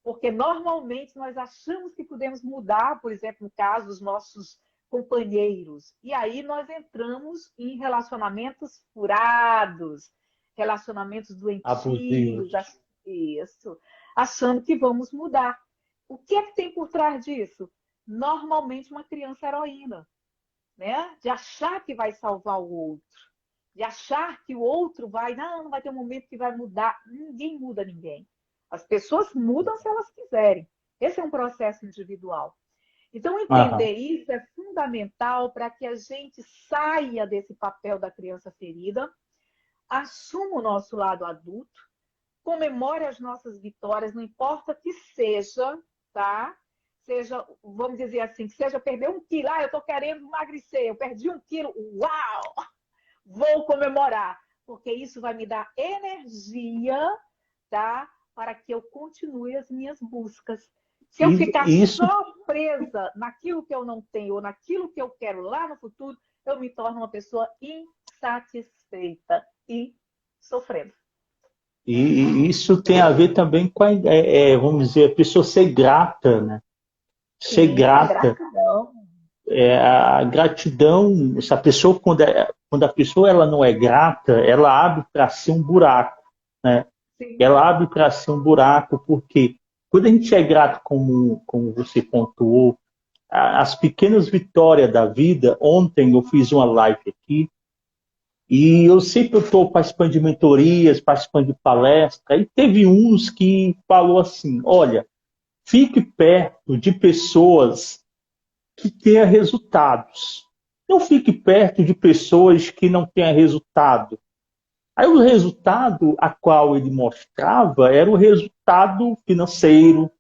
Porque normalmente nós achamos que podemos mudar, por exemplo, no caso dos nossos companheiros. E aí nós entramos em relacionamentos furados, relacionamentos doentios, Abusivos. isso, achando que vamos mudar. O que é que tem por trás disso? Normalmente uma criança heroína, né? De achar que vai salvar o outro, de achar que o outro não vai ter um momento que vai mudar. Ninguém muda ninguém. As pessoas mudam se elas quiserem. Esse é um processo individual. Então, Aham. entender isso é fundamental para que a gente saia desse papel da criança ferida, assuma o nosso lado adulto, comemore as nossas vitórias, não importa que seja, tá? Seja, vamos dizer assim, que seja perder 1 quilo. Eu estou querendo emagrecer, eu perdi 1 quilo. Uau! Vou comemorar, porque isso vai me dar energia, tá? Para que eu continue as minhas buscas. Se eu ficar E isso, só presa naquilo que eu não tenho ou naquilo que eu quero lá no futuro, eu me torno uma pessoa insatisfeita e sofrendo. e isso tem a ver também com vamos dizer, a pessoa ser grata, né? Ser Sim, a grata. gratidão. A gratidão, essa pessoa, quando a pessoa ela não é grata, ela abre para si um buraco, né? Sim, Ela abre para si um buraco, porque quando a gente é grato, como você pontuou, as pequenas vitórias da vida. Ontem eu fiz uma live aqui, e eu sempre estou participando de mentorias, participando de palestras, e teve uns que falou assim, olha, fique perto de pessoas que tenham resultados. Não fique perto de pessoas que não tenham resultado. Aí o resultado a qual ele mostrava era o resultado financeiro,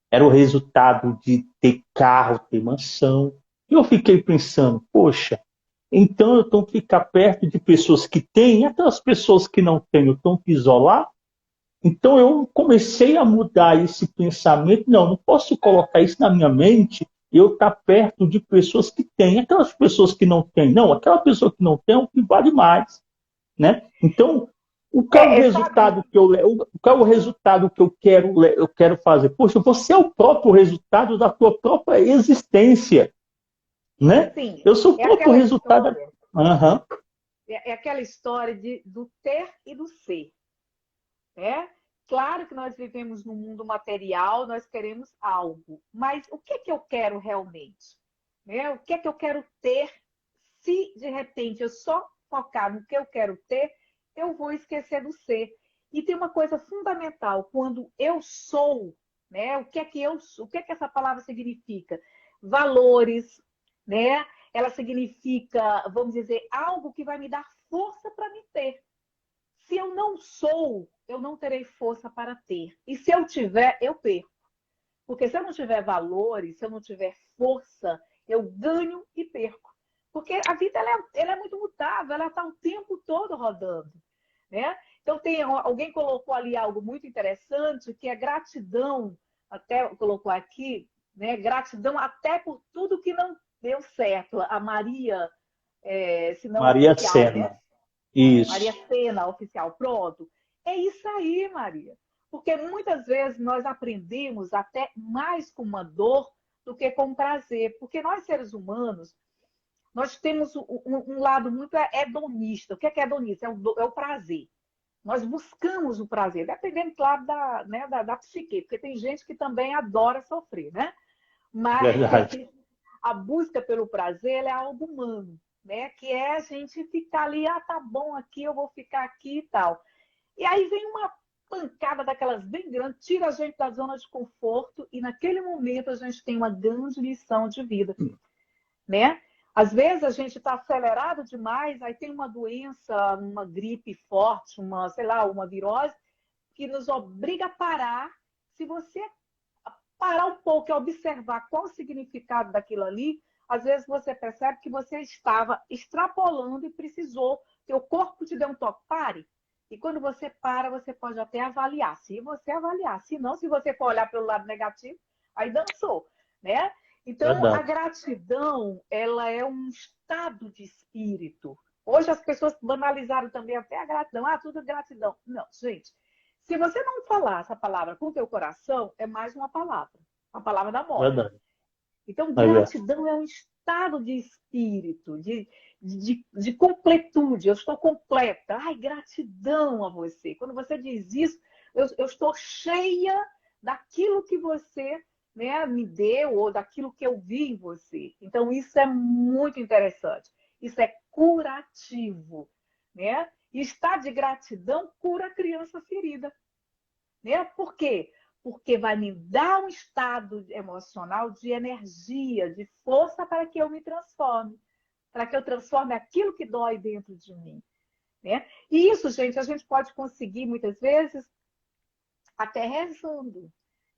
era o resultado de ter carro, ter mansão. E eu fiquei pensando, poxa, então eu tenho que ficar perto de pessoas que têm, e aquelas pessoas que não têm, eu tenho que isolar. Então eu comecei a mudar esse pensamento. Não, não posso colocar isso na minha mente, eu estar perto de pessoas que têm. Aquelas pessoas que não têm, não, aquela pessoa que não tem é o que vale mais, né? Então, o que é o Sabe, resultado que o que é o resultado que eu quero fazer? Poxa, você é o próprio resultado da tua própria existência, né? sim, Eu sou o é próprio aquela resultado. história, Aham, é aquela história do ter e do ser, né? Claro que nós vivemos num mundo material, nós queremos algo, mas o que é que eu quero realmente? Né? O que é que eu quero ter se de repente eu só focar no que eu quero ter, eu vou esquecer do ser. E tem uma coisa fundamental, quando eu sou, né? O que é que essa palavra significa? Valores, né? Ela significa, vamos dizer, algo que vai me dar força para me ter. Se eu não sou, eu não terei força para ter. E se eu tiver, eu perco. Porque se eu não tiver valores, se eu não tiver força, eu ganho e perco. Porque a vida ela é muito mutável, ela está o tempo todo rodando. Né? Então, alguém colocou ali algo muito interessante, que é gratidão, até colocou aqui, né? Gratidão até por tudo que não deu certo. A Maria, se não Maria oficial, né? Sena. Isso. Maria Sena, oficial, pronto. É isso aí, Maria. Porque muitas vezes nós aprendemos até mais com uma dor do que com prazer. Porque nós, seres humanos, nós temos um lado muito hedonista. O que é hedonista? É o prazer. Nós buscamos o prazer, dependendo, claro, da psique, porque tem gente que também adora sofrer, né? Mas Verdade. a busca pelo prazer é algo humano, né? Que é a gente ficar ali, tá bom aqui, eu vou ficar aqui e tal. E aí vem uma pancada daquelas bem grandes, tira a gente da zona de conforto e naquele momento a gente tem uma grande lição de vida, né? Às vezes a gente está acelerado demais, aí tem uma doença, uma gripe forte, sei lá, uma virose, que nos obriga a parar. Se você parar um pouco e observar qual o significado daquilo ali, às vezes você percebe que você estava extrapolando e precisou, que o corpo te deu um toque, pare. E quando você para, você pode até avaliar. Se você avaliar, se não, se você for olhar pelo lado negativo, aí dançou, né? Então, a Verdade. gratidão, ela é um estado de espírito. Hoje as pessoas banalizaram também até a gratidão. Ah, tudo é gratidão. Não, gente. Se você não falar essa palavra com o teu coração, é mais uma palavra da moda. Verdade. Então, É verdade. gratidão é um estado de espírito, de completude. Eu estou completa. Ai, gratidão a você. Quando você diz isso, eu estou cheia daquilo que você, né, me deu ou daquilo que eu vi em você. Então, isso é muito interessante. Isso é curativo. Né? E estar de gratidão cura a criança ferida. Né? Por quê? Porque vai me dar um estado emocional de energia, de força para que eu me transforme, para que eu transforme aquilo que dói dentro de mim. Né? E isso, gente, a gente pode conseguir muitas vezes até rezando.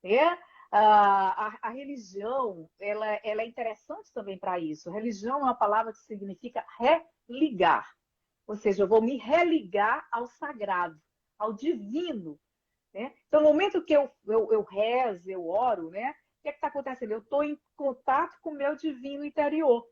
Né? A religião ela é interessante também para isso. Religião é uma palavra que significa religar. Ou seja, eu vou me religar ao sagrado, ao divino. Né? Então, no momento que eu rezo, eu oro, né? O que está acontecendo? Eu estou em contato com o meu divino interior.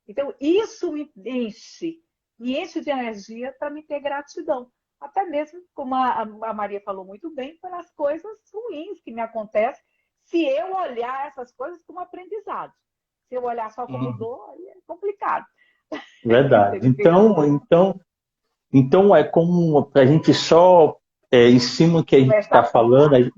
Então, isso me enche de energia para me ter gratidão. Até mesmo, como a Maria falou muito bem, pelas coisas ruins que me acontecem, se eu olhar essas coisas como aprendizado. Se eu olhar só como Uhum. dor, aí é complicado. Verdade. Então é como a gente só, em cima do que a gente está Começar a falando, focar aqui.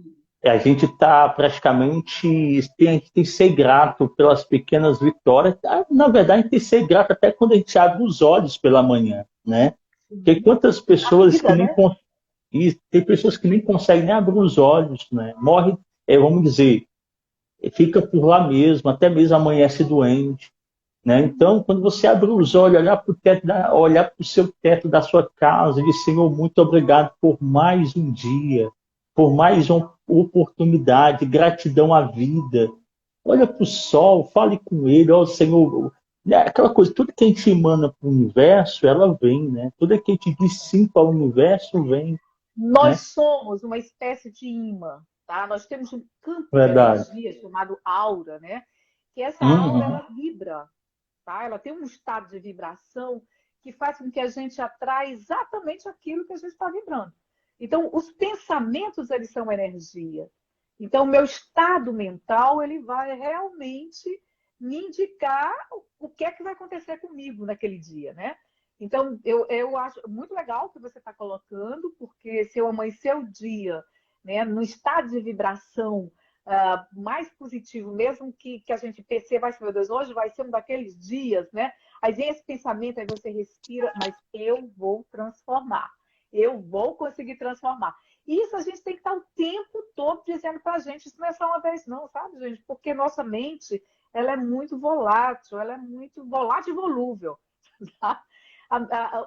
a gente está praticamente, a gente tem que ser grato pelas pequenas vitórias. Na verdade, a gente tem que ser grato até quando a gente abre os olhos pela manhã, né? Porque quantas A pessoas que vida, nem né? e tem pessoas que nem conseguem nem abrir os olhos, né? Morre, vamos dizer, fica por lá mesmo, até mesmo amanhece doente, né? Então, quando você abre os olhos, olhar para o teto, olhar para o seu teto da sua casa e dizer, Senhor, muito obrigado por mais um dia, por mais uma oportunidade, gratidão à vida. Olha para o sol, fale com ele, ó Senhor, né, aquela coisa, tudo que a gente emana para o universo, ela vem, né? Tudo que a gente diz sim para o universo vem, Nós né? somos uma espécie de imã, tá? Nós temos um campo de Verdade. energia chamado aura, né? Que essa aura, Uhum. ela vibra, tá? Ela tem um estado de vibração que faz com que a gente atrai exatamente aquilo que a gente está vibrando. Então, os pensamentos, eles são energia. Então, o meu estado mental, ele vai realmente me indicar o que é que vai acontecer comigo naquele dia, né? Então, eu acho muito legal o que você está colocando, porque se eu amanhecer o dia, né, no estado de vibração mais positivo, mesmo que a gente perceba, assim, meu Deus, hoje vai ser um daqueles dias, né? Aí vem esse pensamento, aí você respira, mas eu vou transformar. Eu vou conseguir transformar. Isso a gente tem que estar o tempo todo dizendo para a gente. Isso não é só uma vez, não, sabe, gente? Porque nossa mente, ela é muito volátil, ela é muito volátil e volúvel. Tá?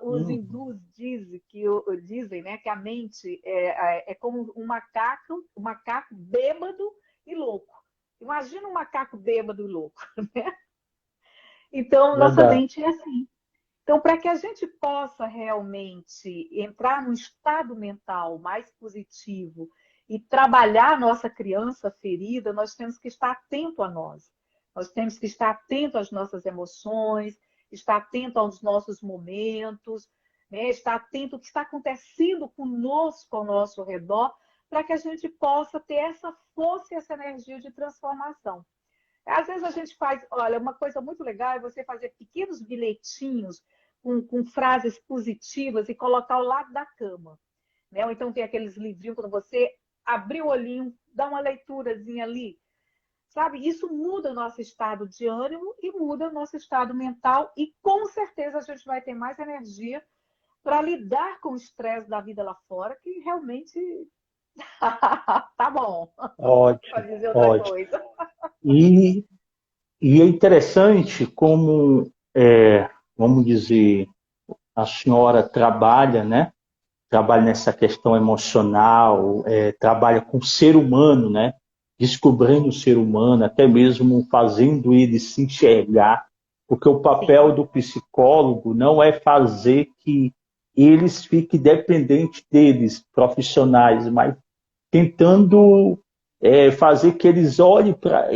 Os Uhum. hindus dizem, né, que a mente é como um macaco bêbado e louco. Imagina um macaco bêbado e louco. Então, nossa Verdade. mente é assim. Então, para que a gente possa realmente entrar num estado mental mais positivo e trabalhar a nossa criança ferida, nós temos que estar atento a nós. Nós temos que estar atento às nossas emoções, estar atento aos nossos momentos, né? Estar atento ao que está acontecendo conosco ao nosso redor, para que a gente possa ter essa força e essa energia de transformação. Às vezes a gente faz, olha, uma coisa muito legal é você fazer pequenos bilhetinhos com frases positivas e colocar ao lado da cama. Né? Ou então tem aqueles livrinhos, quando você abrir o olhinho, dá uma leiturazinha ali. Sabe? Isso muda o nosso estado de ânimo e muda o nosso estado mental e com certeza a gente vai ter mais energia para lidar com o estresse da vida lá fora, que realmente tá bom, Ótimo, para dizer outra ótimo. coisa. E, e é interessante como, vamos dizer, a senhora trabalha, né? Trabalha nessa questão emocional, trabalha com o ser humano, né? Descobrindo o ser humano, até mesmo fazendo ele se enxergar, porque o papel Sim. do psicólogo não é fazer que eles fiquem dependentes deles, profissionais, mas tentando fazer que eles olhem para.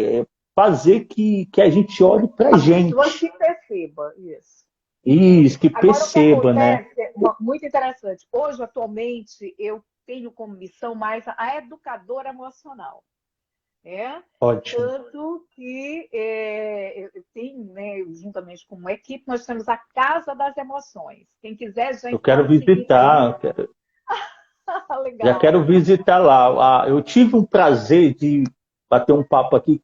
Fazer que a gente olhe para a A pessoa gente. se perceba, isso. Isso, que Agora, o que perceba, né? acontece, muito interessante, hoje, atualmente, eu tenho como missão mais a educadora emocional. Né? Ótimo. Tanto que eu tenho, né, juntamente com uma equipe, nós temos a Casa das Emoções. Quem quiser já Eu quero pode seguir aí. visitar, já Legal. quero visitar lá. Eu tive um prazer de bater um papo aqui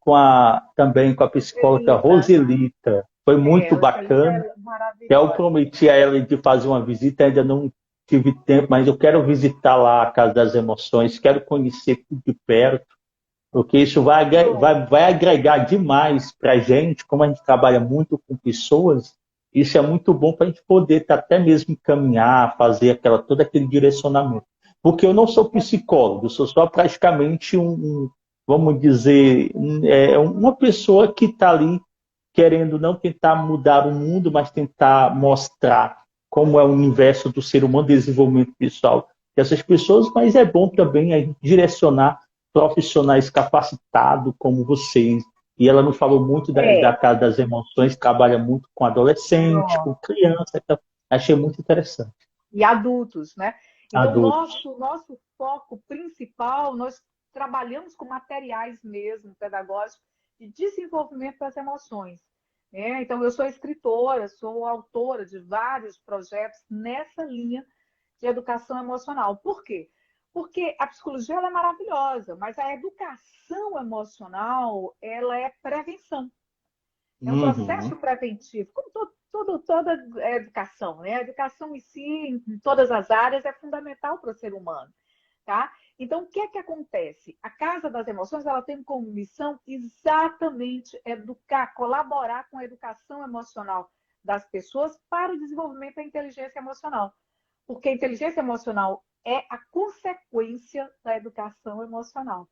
também com a psicóloga Elita, Roselita. Foi muito Elita bacana. é Eu maravilhosa. prometi a ela de fazer uma visita, ainda não tive tempo, mas eu quero visitar lá a Casa das Emoções, quero conhecer tudo de perto, porque isso vai agregar demais para a gente, como a gente trabalha muito com pessoas, isso é muito bom para a gente poder até mesmo encaminhar, fazer todo aquele direcionamento. Porque eu não sou psicólogo, eu sou só praticamente vamos dizer, uma pessoa que está ali querendo não tentar mudar o mundo, mas tentar mostrar como é o universo do ser humano, desenvolvimento pessoal dessas pessoas, mas é bom também a gente direcionar profissionais capacitados como vocês. E ela me falou muito da É, Casa das Emoções, trabalha muito com adolescente, com pronto. criança, então achei muito interessante. E adultos, né? Então, Adultos. nosso foco principal, nós trabalhamos com materiais mesmo pedagógicos de desenvolvimento das emoções. Né? Então, eu sou escritora, sou autora de vários projetos nessa linha de educação emocional. Por quê? Porque a psicologia ela é maravilhosa, mas a educação emocional ela é prevenção. É um Uhum. processo preventivo, como toda a educação, né? A educação em si, em todas as áreas, é fundamental para o ser humano, tá? Então, o que é que acontece? A Casa das Emoções, ela tem como missão exatamente educar, colaborar com a educação emocional das pessoas para o desenvolvimento da inteligência emocional. Porque a inteligência emocional é a consequência da educação emocional.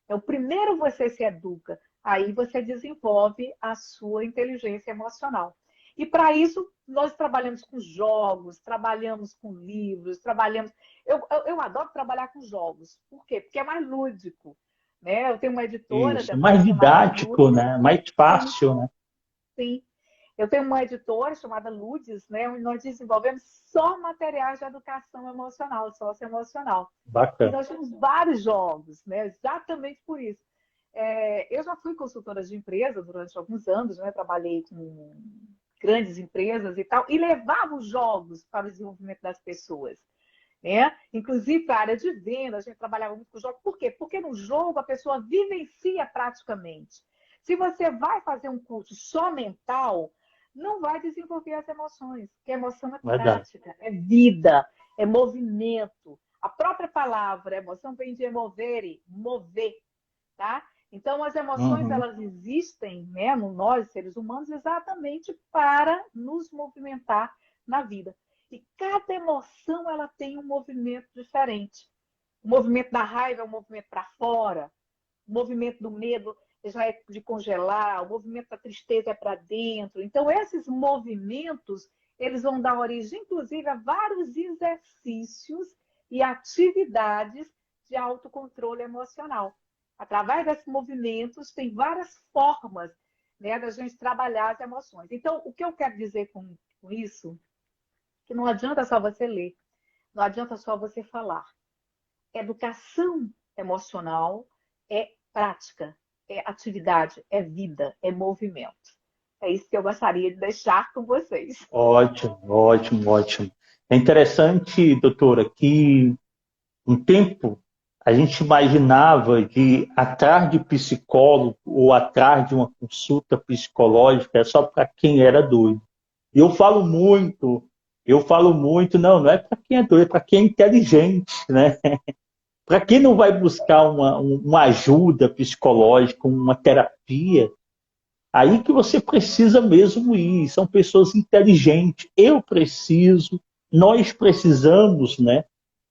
Então, primeiro você se educa, aí você desenvolve a sua inteligência emocional. E para isso, nós trabalhamos com jogos, trabalhamos com livros, trabalhamos. Eu adoro trabalhar com jogos. Por quê? Porque é mais lúdico. Né? Eu tenho uma editora Isso, também mais chamada didático, Ludes. né? Mais Sim, fácil, né? sim. Eu tenho uma editora chamada Ludes, né, onde nós desenvolvemos só materiais de educação emocional, socioemocional. E Bacana. nós temos vários jogos, né, exatamente por isso. Eu já fui consultora de empresa durante alguns anos, né, trabalhei com grandes empresas e tal, e levava os jogos para o desenvolvimento das pessoas. Né? Inclusive para a área de venda, a gente trabalhava muito com jogos. Por quê? Porque no jogo a pessoa vivencia praticamente. Se você vai fazer um curso só mental, não vai desenvolver as emoções, porque a emoção é Verdade. prática, é vida, é movimento. A própria palavra emoção vem de emovere, mover, tá? Então, as emoções, Uhum. elas existem, né, no nós, seres humanos, exatamente para nos movimentar na vida. E cada emoção, ela tem um movimento diferente. O movimento da raiva é um movimento para fora, o movimento do medo já é de congelar, o movimento da tristeza é para dentro. Então, esses movimentos, eles vão dar origem, inclusive, a vários exercícios e atividades de autocontrole emocional. Através desses movimentos, tem várias formas, né, da gente trabalhar as emoções. Então, o que eu quero dizer com isso, que não adianta só você ler, não adianta só você falar. Educação emocional é prática, é atividade, é vida, é movimento. É isso que eu gostaria de deixar com vocês. Ótimo, ótimo, ótimo. É interessante, doutora, que um tempo a gente imaginava de ir atrás de psicólogo ou atrás de uma consulta psicológica só para quem era doido. E eu falo muito, não, não é para quem é doido, é para quem é inteligente, né? Para quem não vai buscar uma ajuda psicológica, uma terapia, aí que você precisa mesmo ir. São pessoas inteligentes. Eu preciso, nós precisamos, né,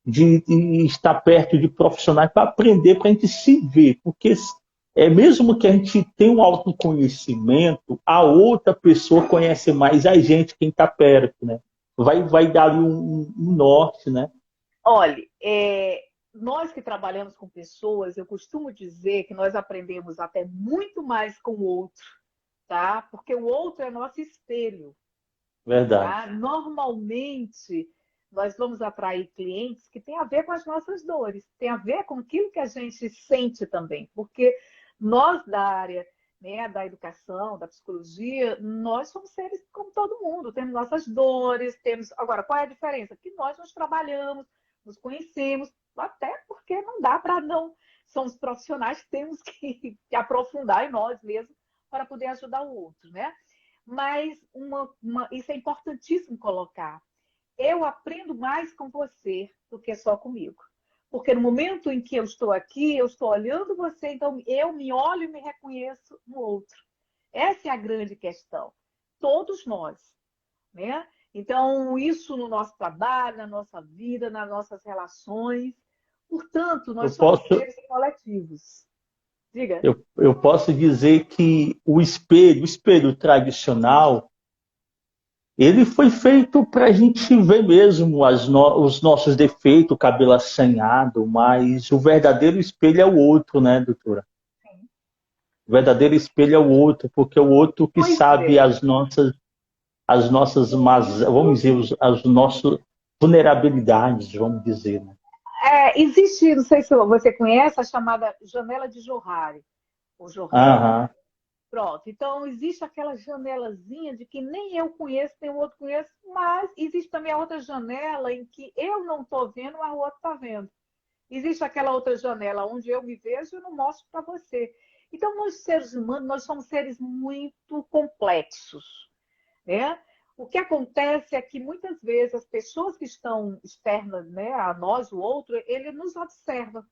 de estar perto de profissionais para aprender, para a gente se ver. Porque mesmo que a gente tenha um autoconhecimento, a outra pessoa conhece mais a gente, quem está perto, né? Vai dar ali um norte, né? Olha, nós que trabalhamos com pessoas, eu costumo dizer que nós aprendemos até muito mais com o outro, tá? Porque o outro é nosso espelho. Verdade. Tá? Normalmente, nós vamos atrair clientes que têm a ver com as nossas dores, tem a ver com aquilo que a gente sente também, porque nós da área, né, da educação, da psicologia, nós somos seres como todo mundo, temos nossas dores, temos. Agora, qual é a diferença? Que nós nos trabalhamos, nos conhecemos, até porque não dá para não. Somos profissionais, temos que aprofundar em nós mesmos para poder ajudar o outro, né? Mas isso é importantíssimo colocar. Eu aprendo mais com você do que só comigo. Porque no momento em que eu estou aqui, eu estou olhando você, então eu me olho e me reconheço no outro. Essa é a grande questão. Todos nós, né? Então, isso no nosso trabalho, na nossa vida, nas nossas relações. Portanto, Eu nós somos posso, seres coletivos. Diga. eu posso dizer que o espelho tradicional, ele foi feito para a gente ver mesmo os nossos defeitos, o cabelo assanhado, mas o verdadeiro espelho é o outro, né, doutora? O verdadeiro espelho é o outro, porque é o outro que Pois sabe é. as nossas vamos dizer, as nossas vulnerabilidades, vamos dizer, né? Existe, não sei se você conhece, a chamada janela de Johari, ou Johari. Aham. Pronto, então existe aquela janelazinha de que nem eu conheço, nem o outro conhece, mas existe também a outra janela em que eu não estou vendo, mas o outro está vendo. Existe aquela outra janela onde eu me vejo e não mostro para você. Então, nós seres humanos, nós somos seres muito complexos, né? O que acontece é que muitas vezes as pessoas que estão externas, né, a nós, o outro, ele nos observa,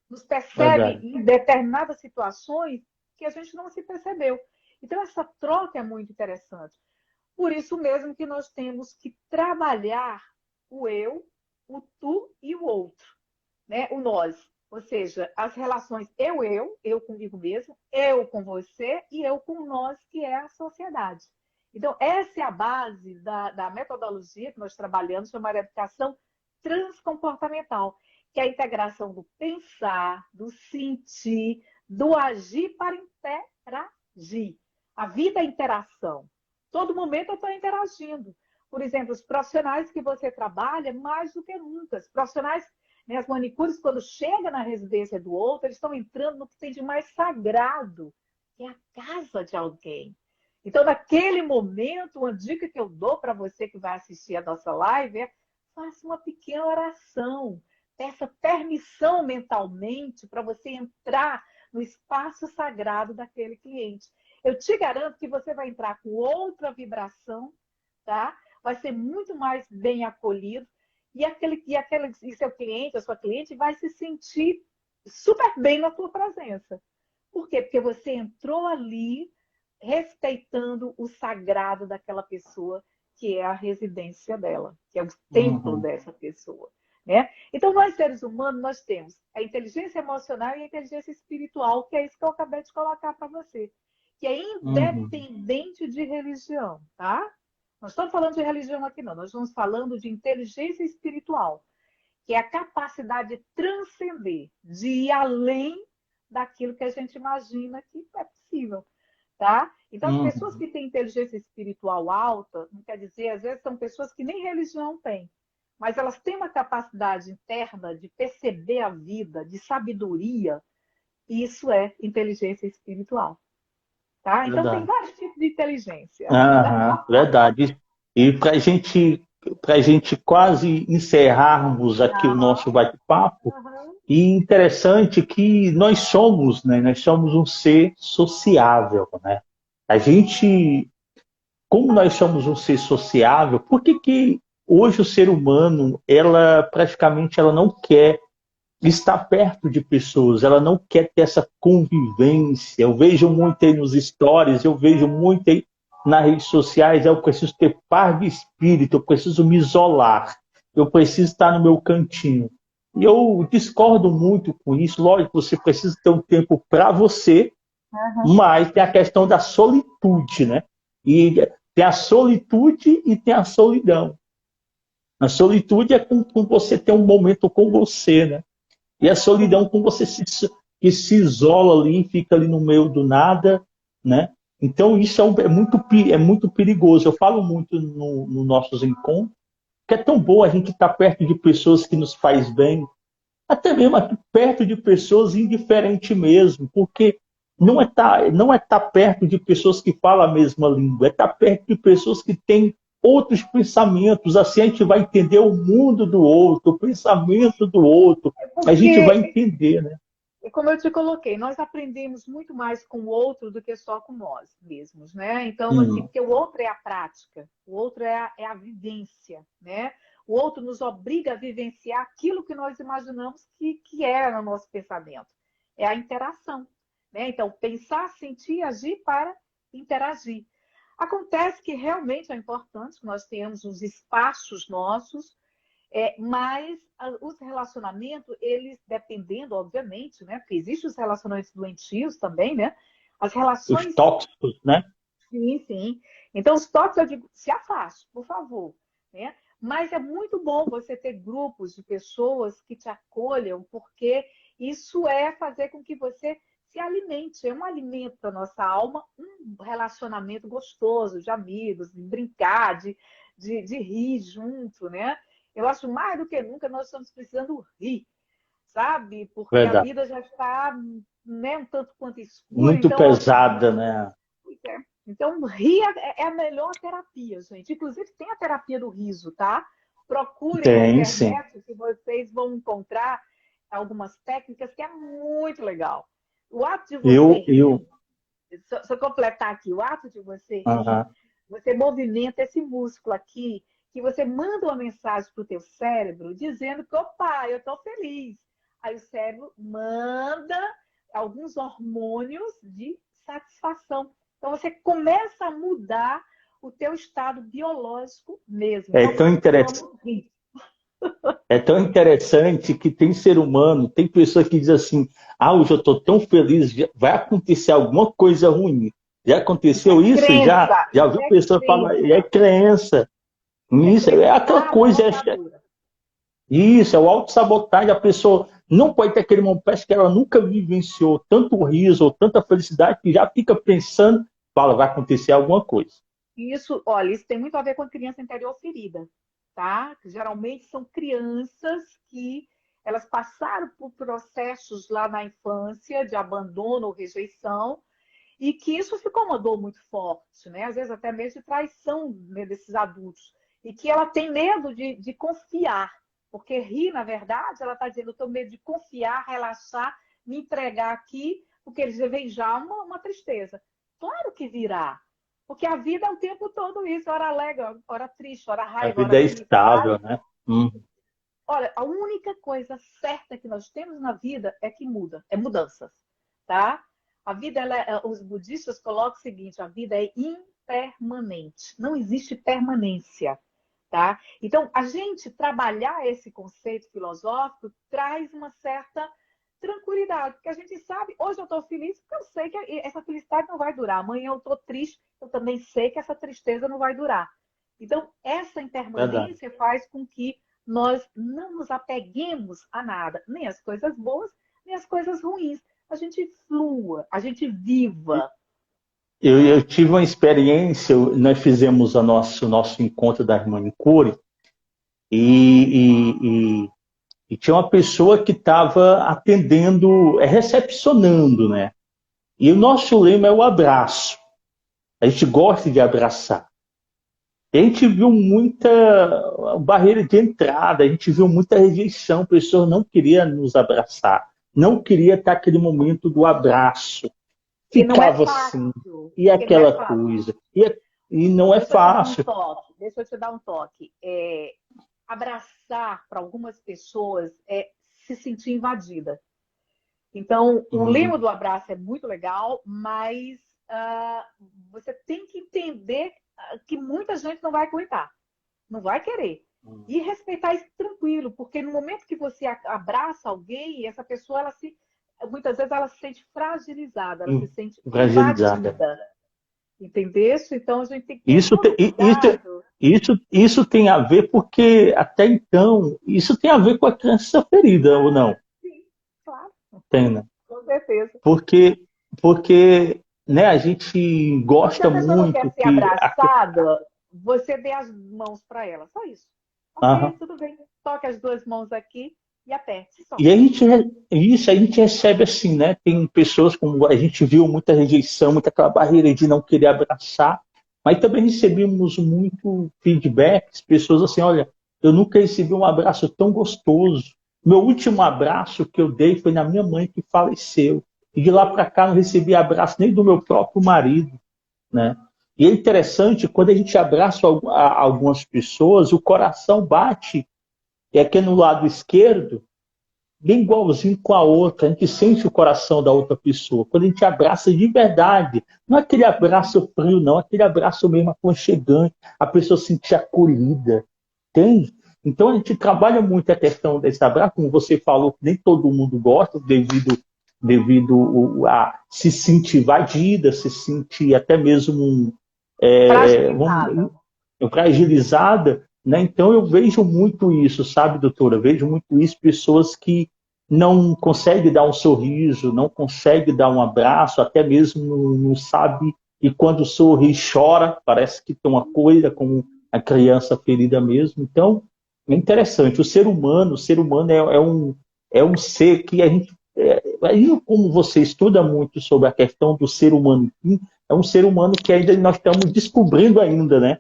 nos percebe Verdade. em determinadas situações que a gente não se percebeu. Então, essa troca é muito interessante. Por isso mesmo que nós temos que trabalhar o eu, o tu e o outro, né? O nós. Ou seja, as relações eu comigo mesmo, eu com você e eu com nós, que é a sociedade. Então, essa é a base da metodologia que nós trabalhamos, chamada educação transcomportamental, que é a integração do pensar, do sentir, do agir para interagir. A vida é interação. Todo momento eu estou interagindo. Por exemplo, os profissionais que você trabalha, mais do que nunca. Os profissionais, né, as manicures, quando chegam na residência do outro, eles estão entrando no que tem de mais sagrado, que é a casa de alguém. Então, naquele momento, uma dica que eu dou para você que vai assistir a nossa live é: faça uma pequena oração. Peça permissão mentalmente para você entrar no espaço sagrado daquele cliente. Eu te garanto que você vai entrar com outra vibração, tá? Vai ser muito mais bem acolhido e seu cliente, a sua cliente, vai se sentir super bem na sua presença. Por quê? Porque você entrou ali respeitando o sagrado daquela pessoa, que é a residência dela, que é o templo Uhum, dessa pessoa. Né? Então, nós seres humanos, nós temos a inteligência emocional e a inteligência espiritual, que é isso que eu acabei de colocar para você, que é uhum. independente de religião, tá? Não estamos falando de religião aqui, não. Nós estamos falando de inteligência espiritual, que é a capacidade de transcender, de ir além daquilo que a gente imagina que é possível, tá? Então, as pessoas Uhum. que têm inteligência espiritual alta, não quer dizer, às vezes são pessoas que nem religião têm, mas elas têm uma capacidade interna de perceber a vida, de sabedoria, e isso é inteligência espiritual, tá? Então, tem Verdade. vários tipos de inteligência. Aham, verdade. E para gente quase encerrarmos aqui o nosso Aham, bate-papo, aham. e interessante que nós somos, né? Nós somos um ser sociável, né? A gente, como nós somos um ser sociável, por que que hoje o ser humano, ela praticamente ela não quer estar perto de pessoas, ela não quer ter essa convivência. Eu vejo muito aí nos stories, eu vejo muito aí nas redes sociais, eu preciso ter paz de espírito, eu preciso me isolar, eu preciso estar no meu cantinho. E eu discordo muito com isso. Lógico, você precisa ter um tempo para você, mas tem a questão da solitude, né? E tem a solitude e tem a solidão. A solitude é com você ter um momento com você, né? E a solidão, Sim. como você que se isola ali, fica ali no meio do nada, né? Então isso é muito perigoso. Eu falo muito nos nossos encontros, que é tão bom a gente estar perto de pessoas que nos faz bem, até mesmo aqui perto de pessoas indiferentes mesmo, porque não é estar perto de pessoas que falam a mesma língua, é estar perto de pessoas que têm outros pensamentos, assim a gente vai entender o mundo do outro, o pensamento do outro, a gente vai Porque, entender, né? como eu te coloquei, nós aprendemos muito mais com o outro do que só com nós mesmos, né? Então, assim, Hum, porque o outro é a prática, o outro é a vivência, né? O outro nos obriga a vivenciar aquilo que nós imaginamos que era no nosso pensamento. É a interação, né? Então, pensar, sentir, agir para interagir. Acontece que realmente é importante que nós tenhamos os espaços nossos. Mas os relacionamentos, eles dependendo, obviamente, né? Porque existem os relacionamentos doentios também, né? As os relações, tóxicos, né? sim, sim. Então, os tóxicos, eu digo, se afaste, por favor, né? Mas é muito bom você ter grupos de pessoas que te acolham, porque isso é fazer com que você se alimente. É um alimento para nossa alma, um relacionamento gostoso de amigos, de brincar, de rir junto, né? Eu acho mais do que nunca nós estamos precisando rir, sabe? Porque a Verdade. vida já está, né, um tanto quanto escura, Muito então pesada, né? é. Então, rir é a melhor terapia, gente. Inclusive, tem a terapia do riso, tá? Procurem na Tem, sim. internet que vocês vão encontrar. algumas técnicas que é muito legal. O ato de você rir, se eu completar aqui, o ato de você rir, você movimenta esse músculo aqui, que você manda uma mensagem para o teu cérebro dizendo que, opa, eu estou feliz. Aí o cérebro manda alguns hormônios de satisfação. Então você começa a mudar o teu estado biológico mesmo. É Então, tão interessante. É tão interessante que tem ser humano, tem pessoa que diz assim, hoje eu estou tão feliz, vai acontecer alguma coisa ruim. Já aconteceu isso? Crença, Já ouviu pessoa falar, é crença. Isso, é aquela coisa. Isso, é o autossabotagem. A pessoa não pode ter aquele momento, parece que ela nunca vivenciou tanto riso ou tanta felicidade que já fica pensando, fala, vai acontecer alguma coisa. Isso, olha, isso tem muito a ver com a criança interior ferida, tá? Que geralmente são crianças que elas passaram por processos lá na infância de abandono ou rejeição e que isso ficou uma dor muito forte, né? Às vezes até mesmo de traição, né, desses adultos. E que ela tem medo de confiar, porque rir, na verdade, ela está dizendo, eu tenho medo de confiar, relaxar, me entregar aqui, porque eles vêm já uma tristeza. Claro que virá, porque a vida é o tempo todo isso, hora alegre, hora triste, hora A raiva, hora vida é estável, felicidade. né? Olha, a única coisa certa que nós temos na vida é que muda, é mudanças, tá? A vida, os budistas colocam o seguinte, a vida é impermanente, não existe permanência, tá? Então, a gente trabalhar esse conceito filosófico traz uma certa tranquilidade, porque a gente sabe, hoje eu estou feliz porque eu sei que essa felicidade não vai durar, amanhã eu estou triste, eu também sei que essa tristeza não vai durar. Então, essa Verdade. impermanência faz com que nós não nos apeguemos a nada, nem as coisas boas, nem as coisas ruins. A gente flua, a gente viva. Eu tive uma experiência, nós fizemos nosso encontro da irmã Nicole e e tinha uma pessoa que estava atendendo, recepcionando, né? E o nosso lema é o abraço. A gente gosta de abraçar. E a gente viu muita barreira de entrada, a gente viu muita rejeição, pessoas não queriam nos abraçar, não queria estar aquele momento do abraço. E não é Ficava fácil, assim, e porque não é aquela fácil. coisa. E não é fácil. Deixa eu te dar um toque. Abraçar para algumas pessoas é se sentir invadida. Então, o lema do abraço é muito legal, mas você tem que entender que muita gente não vai aguentar, não vai querer. E respeitar isso tranquilo, porque no momento que você abraça alguém, essa pessoa, muitas vezes ela se sente fragilizada, ela se sente Fragilizada. invadida. Entendesse? Então a gente tem que ter Isso, todo cuidado. isso tem a ver porque, até então, isso tem a ver com a criança ferida, ou não? Sim, claro. Tem, né? Com certeza. Porque né, a gente E se gosta a pessoa não quer muito ser que. abraçada, você dê as mãos para ela. Só isso. Ok, tudo bem. Toque as duas mãos aqui e aperte. Só. E a gente recebe assim, né? Tem pessoas como a gente viu muita rejeição, muita aquela barreira de não querer abraçar, mas também recebemos muito feedbacks, pessoas assim, olha, eu nunca recebi um abraço tão gostoso. Meu último abraço que eu dei foi na minha mãe que faleceu. E de lá para cá não recebi abraço nem do meu próprio marido, né? E é interessante, quando a gente abraça algumas pessoas, o coração bate, e aqui no lado esquerdo, bem igualzinho com a outra, a gente sente o coração da outra pessoa. Quando a gente abraça de verdade, não é aquele abraço frio, não, é aquele abraço mesmo aconchegante, a pessoa se sentir acolhida, entende? Então a gente trabalha muito a questão desse abraço, como você falou, que nem todo mundo gosta, devido a se sentir invadida, se sentir até mesmo Fragilizada. fragilizada, né? Então eu vejo muito isso, sabe, doutora? Eu vejo muito isso, pessoas que não conseguem dar um sorriso, não conseguem dar um abraço, até mesmo não sabe, e quando sorri chora, parece que tem uma coisa como a criança ferida mesmo. Então é interessante, o ser humano é um ser que a gente, como você estuda muito sobre a questão do ser humano, é um ser humano que ainda nós estamos descobrindo ainda, né?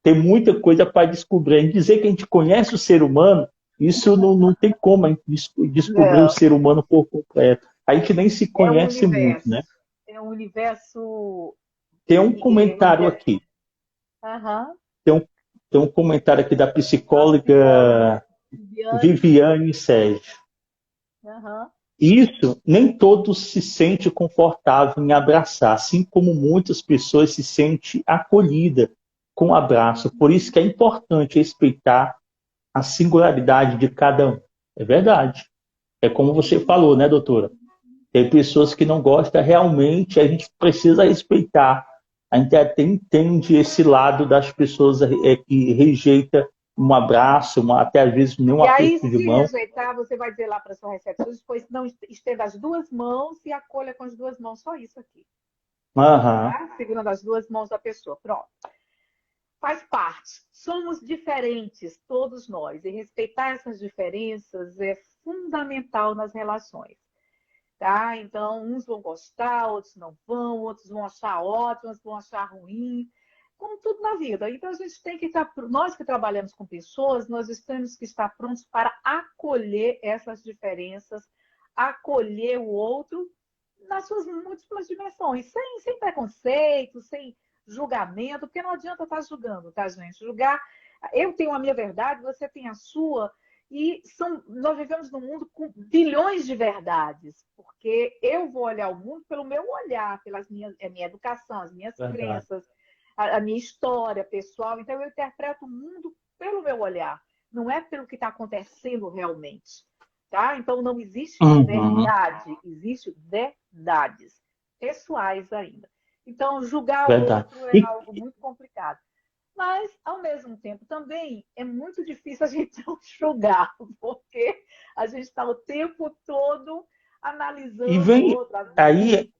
Tem muita coisa para descobrir. E dizer que a gente conhece o ser humano Isso não tem como a gente descobrir o Não, ser humano por completo. A gente nem se é um conhece muito, universo. né? É um universo. Tem um comentário Universo. aqui. Aham. Tem um, tem um comentário aqui da A psicóloga psicóloga Viviane. Viviane Sérgio. Aham. Isso, nem todos se sente confortável em abraçar, assim como muitas pessoas se sentem acolhida com o abraço. Por isso que é importante respeitar a singularidade de cada um. É verdade. É como você falou, né, doutora? Tem pessoas que não gostam realmente, a gente precisa respeitar. A gente até entende esse lado das pessoas que rejeita um abraço, até às vezes nem um E aí, aperto de se mão. rejeitar, você vai dizer lá para sua recepcionista, pois não estenda as duas mãos e acolha com as duas mãos. Só isso aqui, Aham, tá? Segurando as duas mãos da pessoa. Pronto. Faz parte. Somos diferentes, todos nós. E respeitar essas diferenças é fundamental nas relações. Tá? Então, uns vão gostar, outros não vão, outros vão achar ótimo, outros vão achar ruim, como tudo na vida. Então, a gente tem que estar, nós que trabalhamos com pessoas, nós temos que estar prontos para acolher essas diferenças, acolher o outro nas suas múltiplas dimensões, sem preconceito, sem julgamento, porque não adianta estar julgando, tá, gente? Julgar, eu tenho a minha verdade, você tem a sua, e nós vivemos num mundo com bilhões de verdades, porque eu vou olhar o mundo pelo meu olhar, a minha educação, as minhas verdade. crenças, a minha história pessoal. Então, eu interpreto o mundo pelo meu olhar, não é pelo que está acontecendo realmente. Tá? Então, não existe Uhum, verdade, existe verdades pessoais ainda. Então, julgar o verdade. outro é E, algo muito complicado. Mas, ao mesmo tempo, também é muito difícil a gente não julgar, porque a gente está o tempo todo e analisando o vem outro, às vezes. aí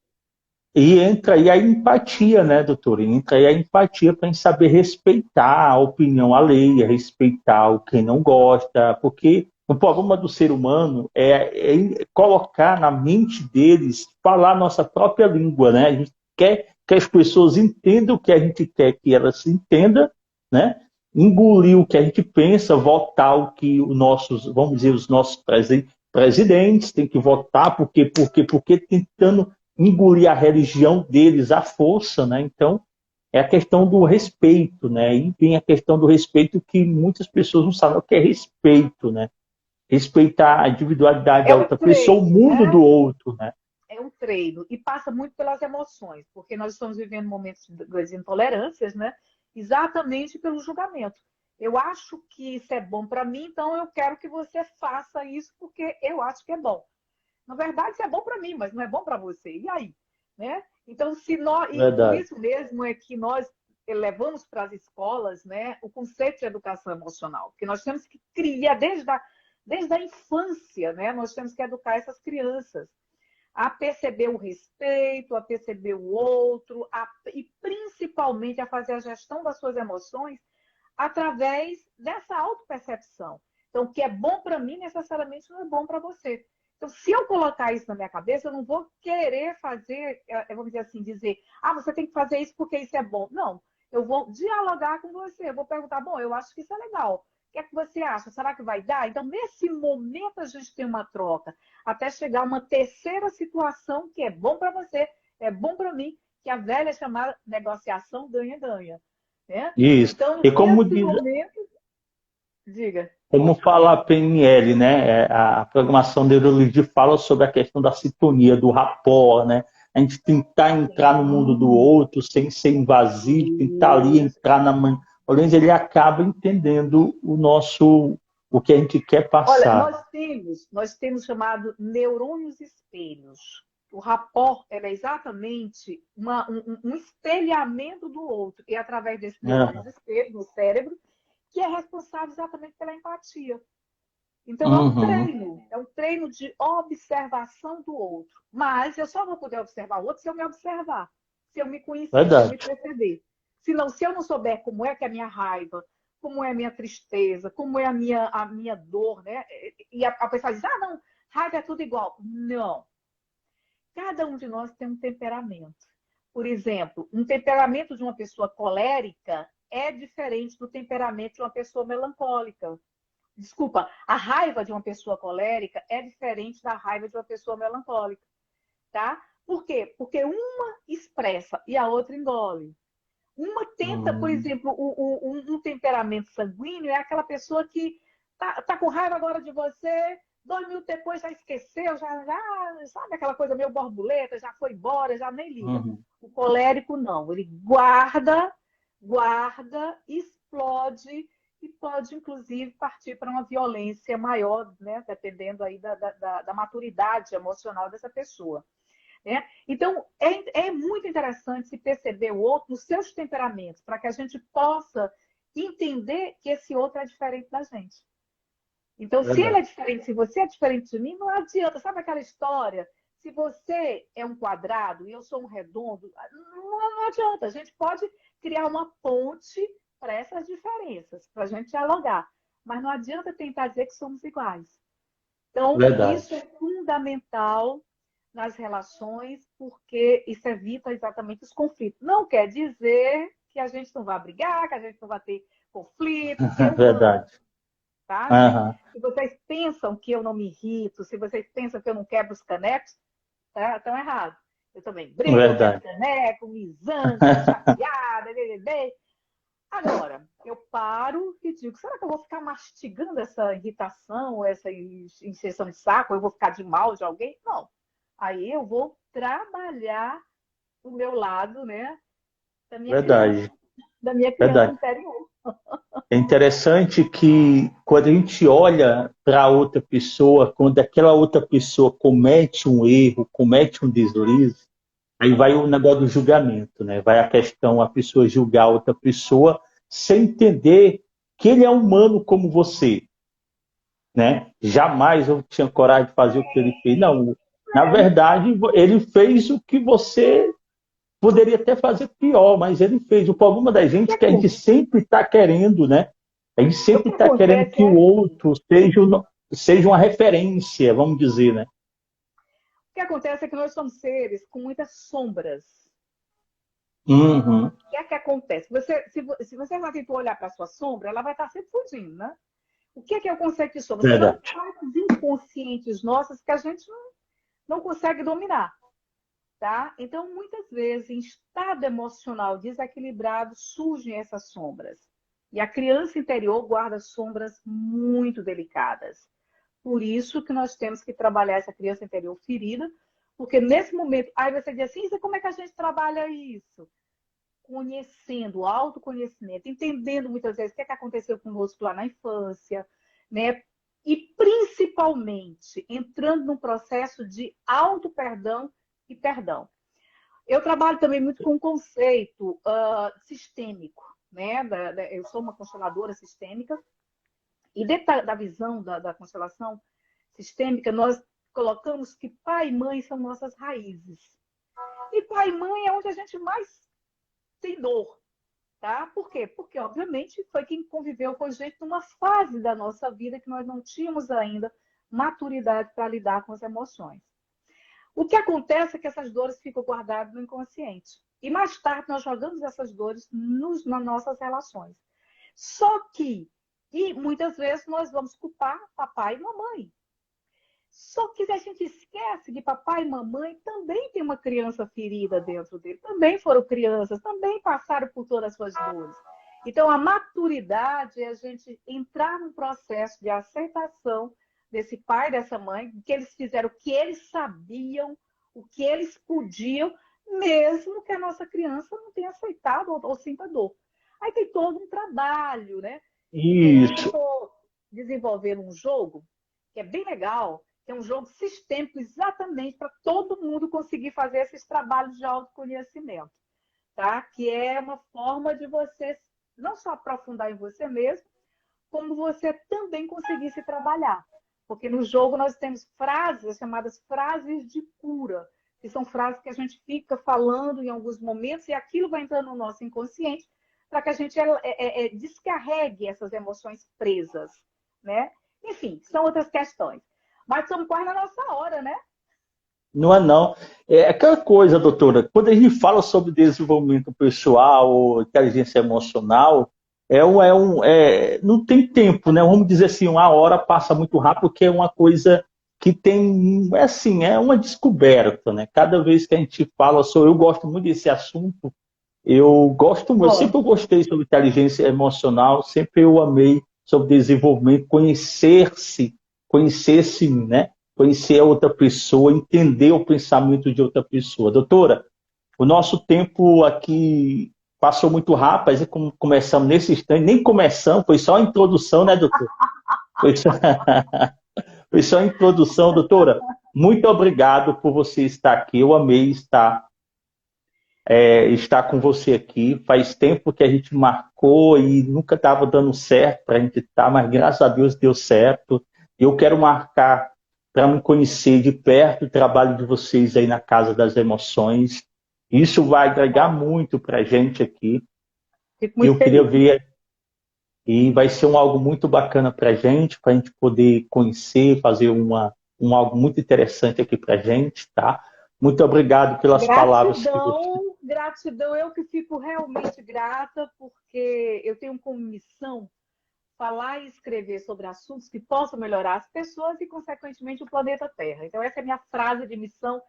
e entra aí a empatia, né, doutor? E entra aí a empatia para a gente saber respeitar a opinião alheia, respeitar o quem não gosta, porque o problema do ser humano é colocar na mente deles falar a nossa própria língua, né? A gente quer que as pessoas entendam o que a gente quer que elas entendam, né? Engolir o que a gente pensa, votar o que os nossos, vamos dizer, os nossos presidentes têm que votar, porque tentando engolir a religião deles à força, né? Então, é a questão do respeito, né? E tem a questão do respeito que muitas pessoas não sabem o que é respeito, né? Respeitar a individualidade É da um outra pessoa, o treino, mundo do né? outro, né? É um treino. E passa muito pelas emoções, porque nós estamos vivendo momentos das intolerâncias, né? Exatamente pelo julgamento. Eu acho que isso é bom para mim, então eu quero que você faça isso porque eu acho que é bom. Na verdade, isso é bom para mim, mas não é bom para você. E aí? Né? Então, se nós, e por Verdade. isso mesmo é que nós levamos para as escolas, né, o conceito de educação emocional, porque nós temos que criar desde a infância, né, nós temos que educar essas crianças a perceber o respeito, a perceber o outro, e principalmente a fazer a gestão das suas emoções através dessa autopercepção. Então, o que é bom para mim necessariamente não é bom para você. Então, se eu colocar isso na minha cabeça, eu não vou querer fazer, vamos dizer assim, dizer, você tem que fazer isso porque isso é bom. Não, eu vou dialogar com você, eu vou perguntar, bom, eu acho que isso é legal. O que é que você acha? Será que vai dar? Então, nesse momento, a gente tem uma troca, até chegar a uma terceira situação que é bom para você, é bom para mim, que é a velha chamada negociação ganha-ganha. Né? Isso. Então, E como nesse diz, momento, diga. como fala a PNL, né? A programação de neurologia fala sobre a questão da sintonia, do rapport, né? A gente tentar entrar no mundo do outro sem ser invasivo, tentar ali Isso. entrar na mãe. Ele acaba entendendo o que a gente quer Olha, passar. nós temos chamado neurônios espelhos. O rapport é exatamente um espelhamento do outro, e através desses neurônios É. espelhos no cérebro, que é responsável exatamente pela empatia. Então, Uhum. é um treino de observação do outro. Mas eu só vou poder observar o outro se eu me observar, se eu me conhecer, se eu me Verdade. perceber. Senão, se eu não souber como é que é a minha raiva, como é a minha tristeza, como é a minha dor, né? E a pessoa diz, não, raiva é tudo igual. Não. Cada um de nós tem um temperamento. Por exemplo, um temperamento de uma pessoa colérica é diferente do temperamento de uma pessoa melancólica. Desculpa, a raiva de uma pessoa colérica é diferente da raiva de uma pessoa melancólica, tá? Por quê? Porque uma expressa e a outra engole. Uma tenta, por Hum, exemplo, um temperamento sanguíneo é aquela pessoa que tá com raiva agora de você, 2 minutos depois já esqueceu, já sabe aquela coisa meio borboleta, já foi embora, já nem liga. uhum. O colérico não, ele guarda, explode e pode, inclusive, partir para uma violência maior, né? Dependendo aí da maturidade emocional dessa pessoa. Né? Então, é muito interessante se perceber o outro nos seus temperamentos, para que a gente possa entender que esse outro é diferente da gente. Então, se ele é Verdade. diferente, se você é diferente de mim, não adianta. Sabe aquela história? Se você é um quadrado e eu sou um redondo, não adianta. A gente pode criar uma ponte para essas diferenças, para a gente dialogar. Mas não adianta tentar dizer que somos iguais. Então, Verdade. isso é fundamental nas relações, porque isso evita exatamente os conflitos. Não quer dizer que a gente não vai brigar, que a gente não vai ter conflito, porque é humano, Verdade. tá, gente? Aham. Se vocês pensam que eu não me irrito, se vocês pensam que eu não quebro os canecos, tá? Estão errados. Eu também brigo, eu quebro Verdade. caneco, me zango, fico chateada, Agora, eu paro e digo, será que eu vou ficar mastigando essa irritação, essa encheção de saco? Eu vou ficar de mal de alguém? Não. Aí eu vou trabalhar o meu lado, né, da minha criança, Verdade. da minha criança Verdade. interior. É interessante que quando a gente olha para outra pessoa, quando aquela outra pessoa comete um erro, comete um deslize, aí vai o negócio do julgamento, né? Vai a questão, a pessoa julgar outra pessoa sem entender que ele é humano como você, né? Jamais eu tinha coragem de fazer o que ele fez. Não, na É, verdade, ele fez o que você poderia até fazer pior, mas ele fez. O problema da o, que, gente é que a gente sempre está querendo, né? A gente o sempre que está querendo acontece que o é, outro seja, seja uma referência, vamos dizer, né? o que acontece é que nós somos seres com muitas sombras. Uhum, O que é que acontece? Se você já tentou olhar para a sua sombra, ela vai estar sempre fugindo, né? O que é o conceito de sombra? São verdade. partes inconscientes nossas que a gente não consegue dominar. Tá? Então, muitas vezes, em estado emocional desequilibrado, surgem essas sombras. E a criança interior guarda sombras muito delicadas. Por isso que nós temos que trabalhar essa criança interior ferida, porque nesse momento, aí você diz assim, como é que a gente trabalha isso? Conhecendo, o autoconhecimento, entendendo muitas vezes o que é que aconteceu conosco lá na infância, né? E principalmente entrando num processo de auto-perdão e perdão. Eu trabalho também muito com o conceito sistêmico, né? Eu sou uma consteladora sistêmica, e dentro da visão da constelação sistêmica, nós colocamos que pai e mãe são nossas raízes. E pai e mãe é onde a gente mais tem dor, tá? Por quê? Porque, obviamente, foi quem conviveu com a gente numa fase da nossa vida que nós não tínhamos ainda maturidade para lidar com as emoções. O que acontece é que essas dores ficam guardadas no inconsciente. E mais tarde nós jogamos essas dores nas nossas relações. Só que, e muitas vezes nós vamos culpar papai e mamãe. Só que a gente esquece que papai e mamãe também tem uma criança ferida dentro dele, também foram crianças, também passaram por todas as suas dores. Então, a maturidade é a gente entrar num processo de aceitação desse pai, dessa mãe, que eles fizeram o que eles sabiam, o que eles podiam, mesmo que a nossa criança não tenha aceitado ou sinta dor. Aí tem todo um trabalho, né? Inclusive, eu Isso. estou desenvolvendo um jogo que é bem legal, que é um jogo sistêmico exatamente para todo mundo conseguir fazer esses trabalhos de autoconhecimento, tá? Que é uma forma de você não só aprofundar em você mesmo, como você também conseguir se trabalhar. Porque no jogo nós temos frases chamadas frases de cura, que são frases que a gente fica falando em alguns momentos e aquilo vai entrando no nosso inconsciente para que a gente descarregue essas emoções presas, né? Enfim, são outras questões. Mas estamos quase na nossa hora, né? Não é não. É aquela coisa, doutora, quando a gente fala sobre desenvolvimento pessoal ou inteligência emocional, não tem tempo, né? Vamos dizer assim, uma hora passa muito rápido, porque é uma coisa que tem, é assim, é uma descoberta, né? Cada vez que a gente fala sobre, eu gosto muito desse assunto, eu Bom, sempre gostei sobre inteligência emocional, sempre eu amei sobre desenvolvimento, conhecer-se, né? Conhecer a outra pessoa, entender o pensamento de outra pessoa. Doutora, o nosso tempo aqui passou muito rápido, e como começamos nesse instante, nem começamos, foi só a introdução, né, doutor? Foi só, foi só a introdução, doutora. Muito obrigado por você estar aqui. Eu amei estar com você aqui. Faz tempo que a gente marcou e nunca estava dando certo para a gente estar, mas graças a Deus deu certo. Eu quero marcar para me conhecer de perto o trabalho de vocês aí na Casa das Emoções. Isso vai agregar muito para a gente aqui. fico E muito eu queria feliz. ver, e vai ser algo muito bacana para a gente poder conhecer, fazer algo muito interessante aqui para a gente, tá? Muito obrigado pelas palavras que você. Gratidão, gratidão. Eu que fico realmente grata, porque eu tenho como missão falar e escrever sobre assuntos que possam melhorar as pessoas e, consequentemente, o planeta Terra. Então, essa é a minha frase de missão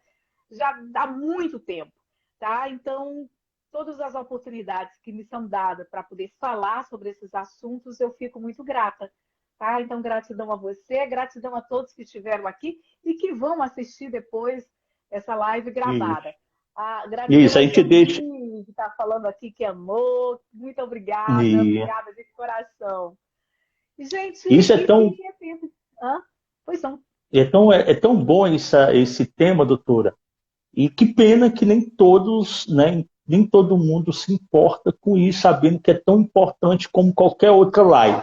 já há muito tempo, tá? Então, todas as oportunidades que me são dadas para poder falar sobre esses assuntos, eu fico muito grata, tá? Então, gratidão a você, gratidão a todos que estiveram aqui e que vão assistir depois essa live gravada. Isso, Gratidão isso, a ao gente seu deixa. Luiz, que está falando aqui que amou. Muito obrigada, E obrigada de coração. Gente, isso e fiquem atentos. Hã? Pois não. é tão bom esse tema, doutora. E que pena que nem todos, né, nem todo mundo se importa com isso, sabendo que é tão importante como qualquer outra live,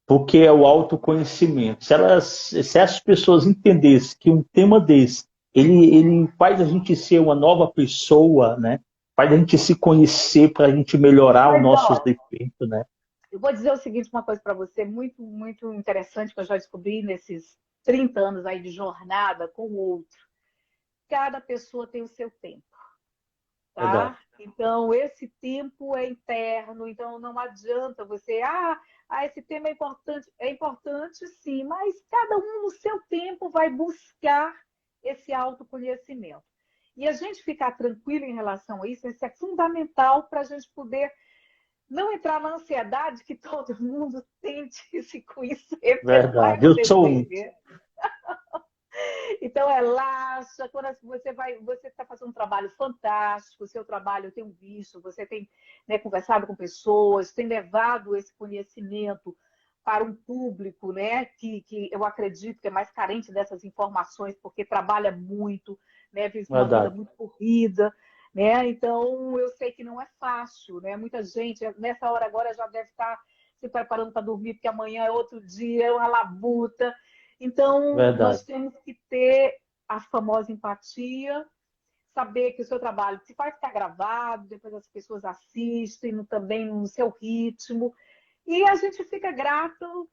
porque é o autoconhecimento. Se as pessoas entendessem que um tema desse, ele faz a gente ser uma nova pessoa, né? Faz a gente se conhecer para a gente melhorar os Mas, nossos ó, defeitos, né? eu vou dizer o seguinte, uma coisa para você, muito, muito interessante, que eu já descobri nesses 30 anos aí de jornada com o outro. Cada pessoa tem o seu tempo, Verdade. tá? Então, esse tempo é interno, então não adianta você, esse tema é importante sim, mas cada um no seu tempo vai buscar esse autoconhecimento. E a gente ficar tranquilo em relação a isso é fundamental para a gente poder não entrar na ansiedade que todo mundo tente se conhecer, porque não vai Verdade. Eu sou acontecer, um. né? Então, relaxa. Quando você está fazendo um trabalho fantástico, o seu trabalho eu tenho visto, você tem, né, conversado com pessoas, tem levado esse conhecimento para um público, né, que eu acredito que é mais carente dessas informações, porque trabalha muito, né, vive uma vida Verdade. muito corrida, né? Então, eu sei que não é fácil, né? Muita gente, nessa hora agora, já deve estar se preparando para dormir, porque amanhã é outro dia, é uma labuta. Então, nós Verdade. temos que ter a famosa empatia, saber que o seu trabalho se vai ficar gravado, depois as pessoas assistem também no seu ritmo, e a gente fica grato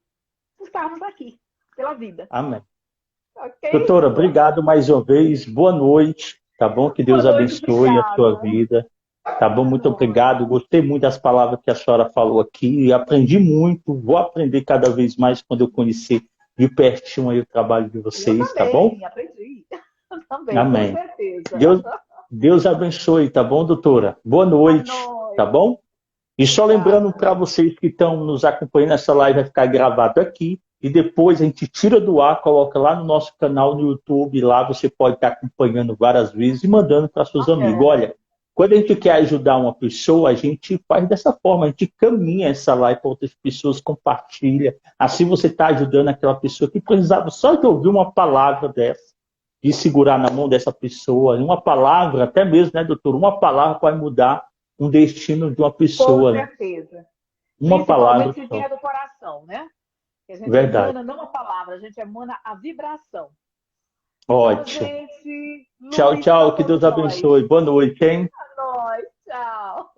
por estarmos aqui, pela vida, Amém. ok? Doutora, obrigado mais uma vez. Boa noite, tá bom? Que Boa Deus noite, abençoe a sua obrigada. vida. Tá bom? Boa Muito noite. obrigado. Gostei muito das palavras que a senhora falou aqui e aprendi muito. Vou aprender cada vez mais quando eu conhecer de pertinho aí o trabalho de Eu vocês, tá bom? também aprendi. Eu também, com Amém. certeza. Deus, Deus abençoe, tá bom, doutora? Boa A noite, tá nós. bom? E só lembrando Obrigada. para vocês que estão nos acompanhando, essa live vai ficar gravada aqui e depois a gente tira do ar, coloca lá no nosso canal no YouTube, lá você pode estar acompanhando várias vezes e mandando para seus amigos. Bacana. Olha, quando a gente quer ajudar uma pessoa, a gente faz dessa forma, a gente caminha essa live para outras pessoas, compartilha. Assim você está ajudando aquela pessoa que precisava só de ouvir uma palavra dessa, de segurar na mão dessa pessoa, uma palavra, até mesmo, né, doutor? Uma palavra pode mudar um destino de uma Com pessoa, né? certeza. Uma palavra Principalmente se só. vier do coração, né? Que a gente Verdade. emana não a palavra, a gente emana a vibração. Então, Ótimo. gente, Tchau, luz para tchau. Que Deus todos nós. abençoe. Boa noite, hein? A nós. Tchau.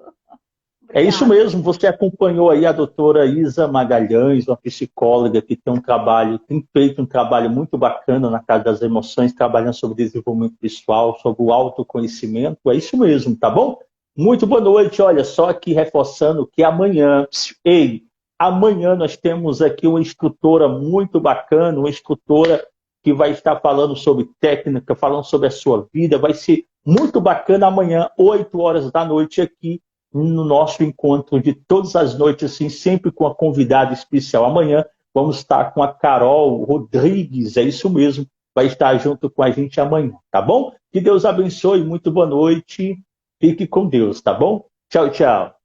É isso Obrigada. mesmo. Você acompanhou aí a doutora Isa Magalhães, uma psicóloga que tem feito um trabalho muito bacana na Casa das Emoções, trabalhando sobre desenvolvimento pessoal, sobre o autoconhecimento. É isso mesmo, tá bom? Muito boa noite. Olha, só aqui reforçando que amanhã, ei, amanhã nós temos aqui uma instrutora muito bacana, uma instrutora que vai estar falando sobre técnica, falando sobre a sua vida. Vai ser muito bacana amanhã, 8 horas da noite, aqui no nosso encontro de todas as noites, assim, sempre com a convidada especial. Amanhã vamos estar com a Carol Rodrigues, é isso mesmo, vai estar junto com a gente amanhã, tá bom? Que Deus abençoe, muito boa noite. Fique com Deus, tá bom? Tchau, tchau.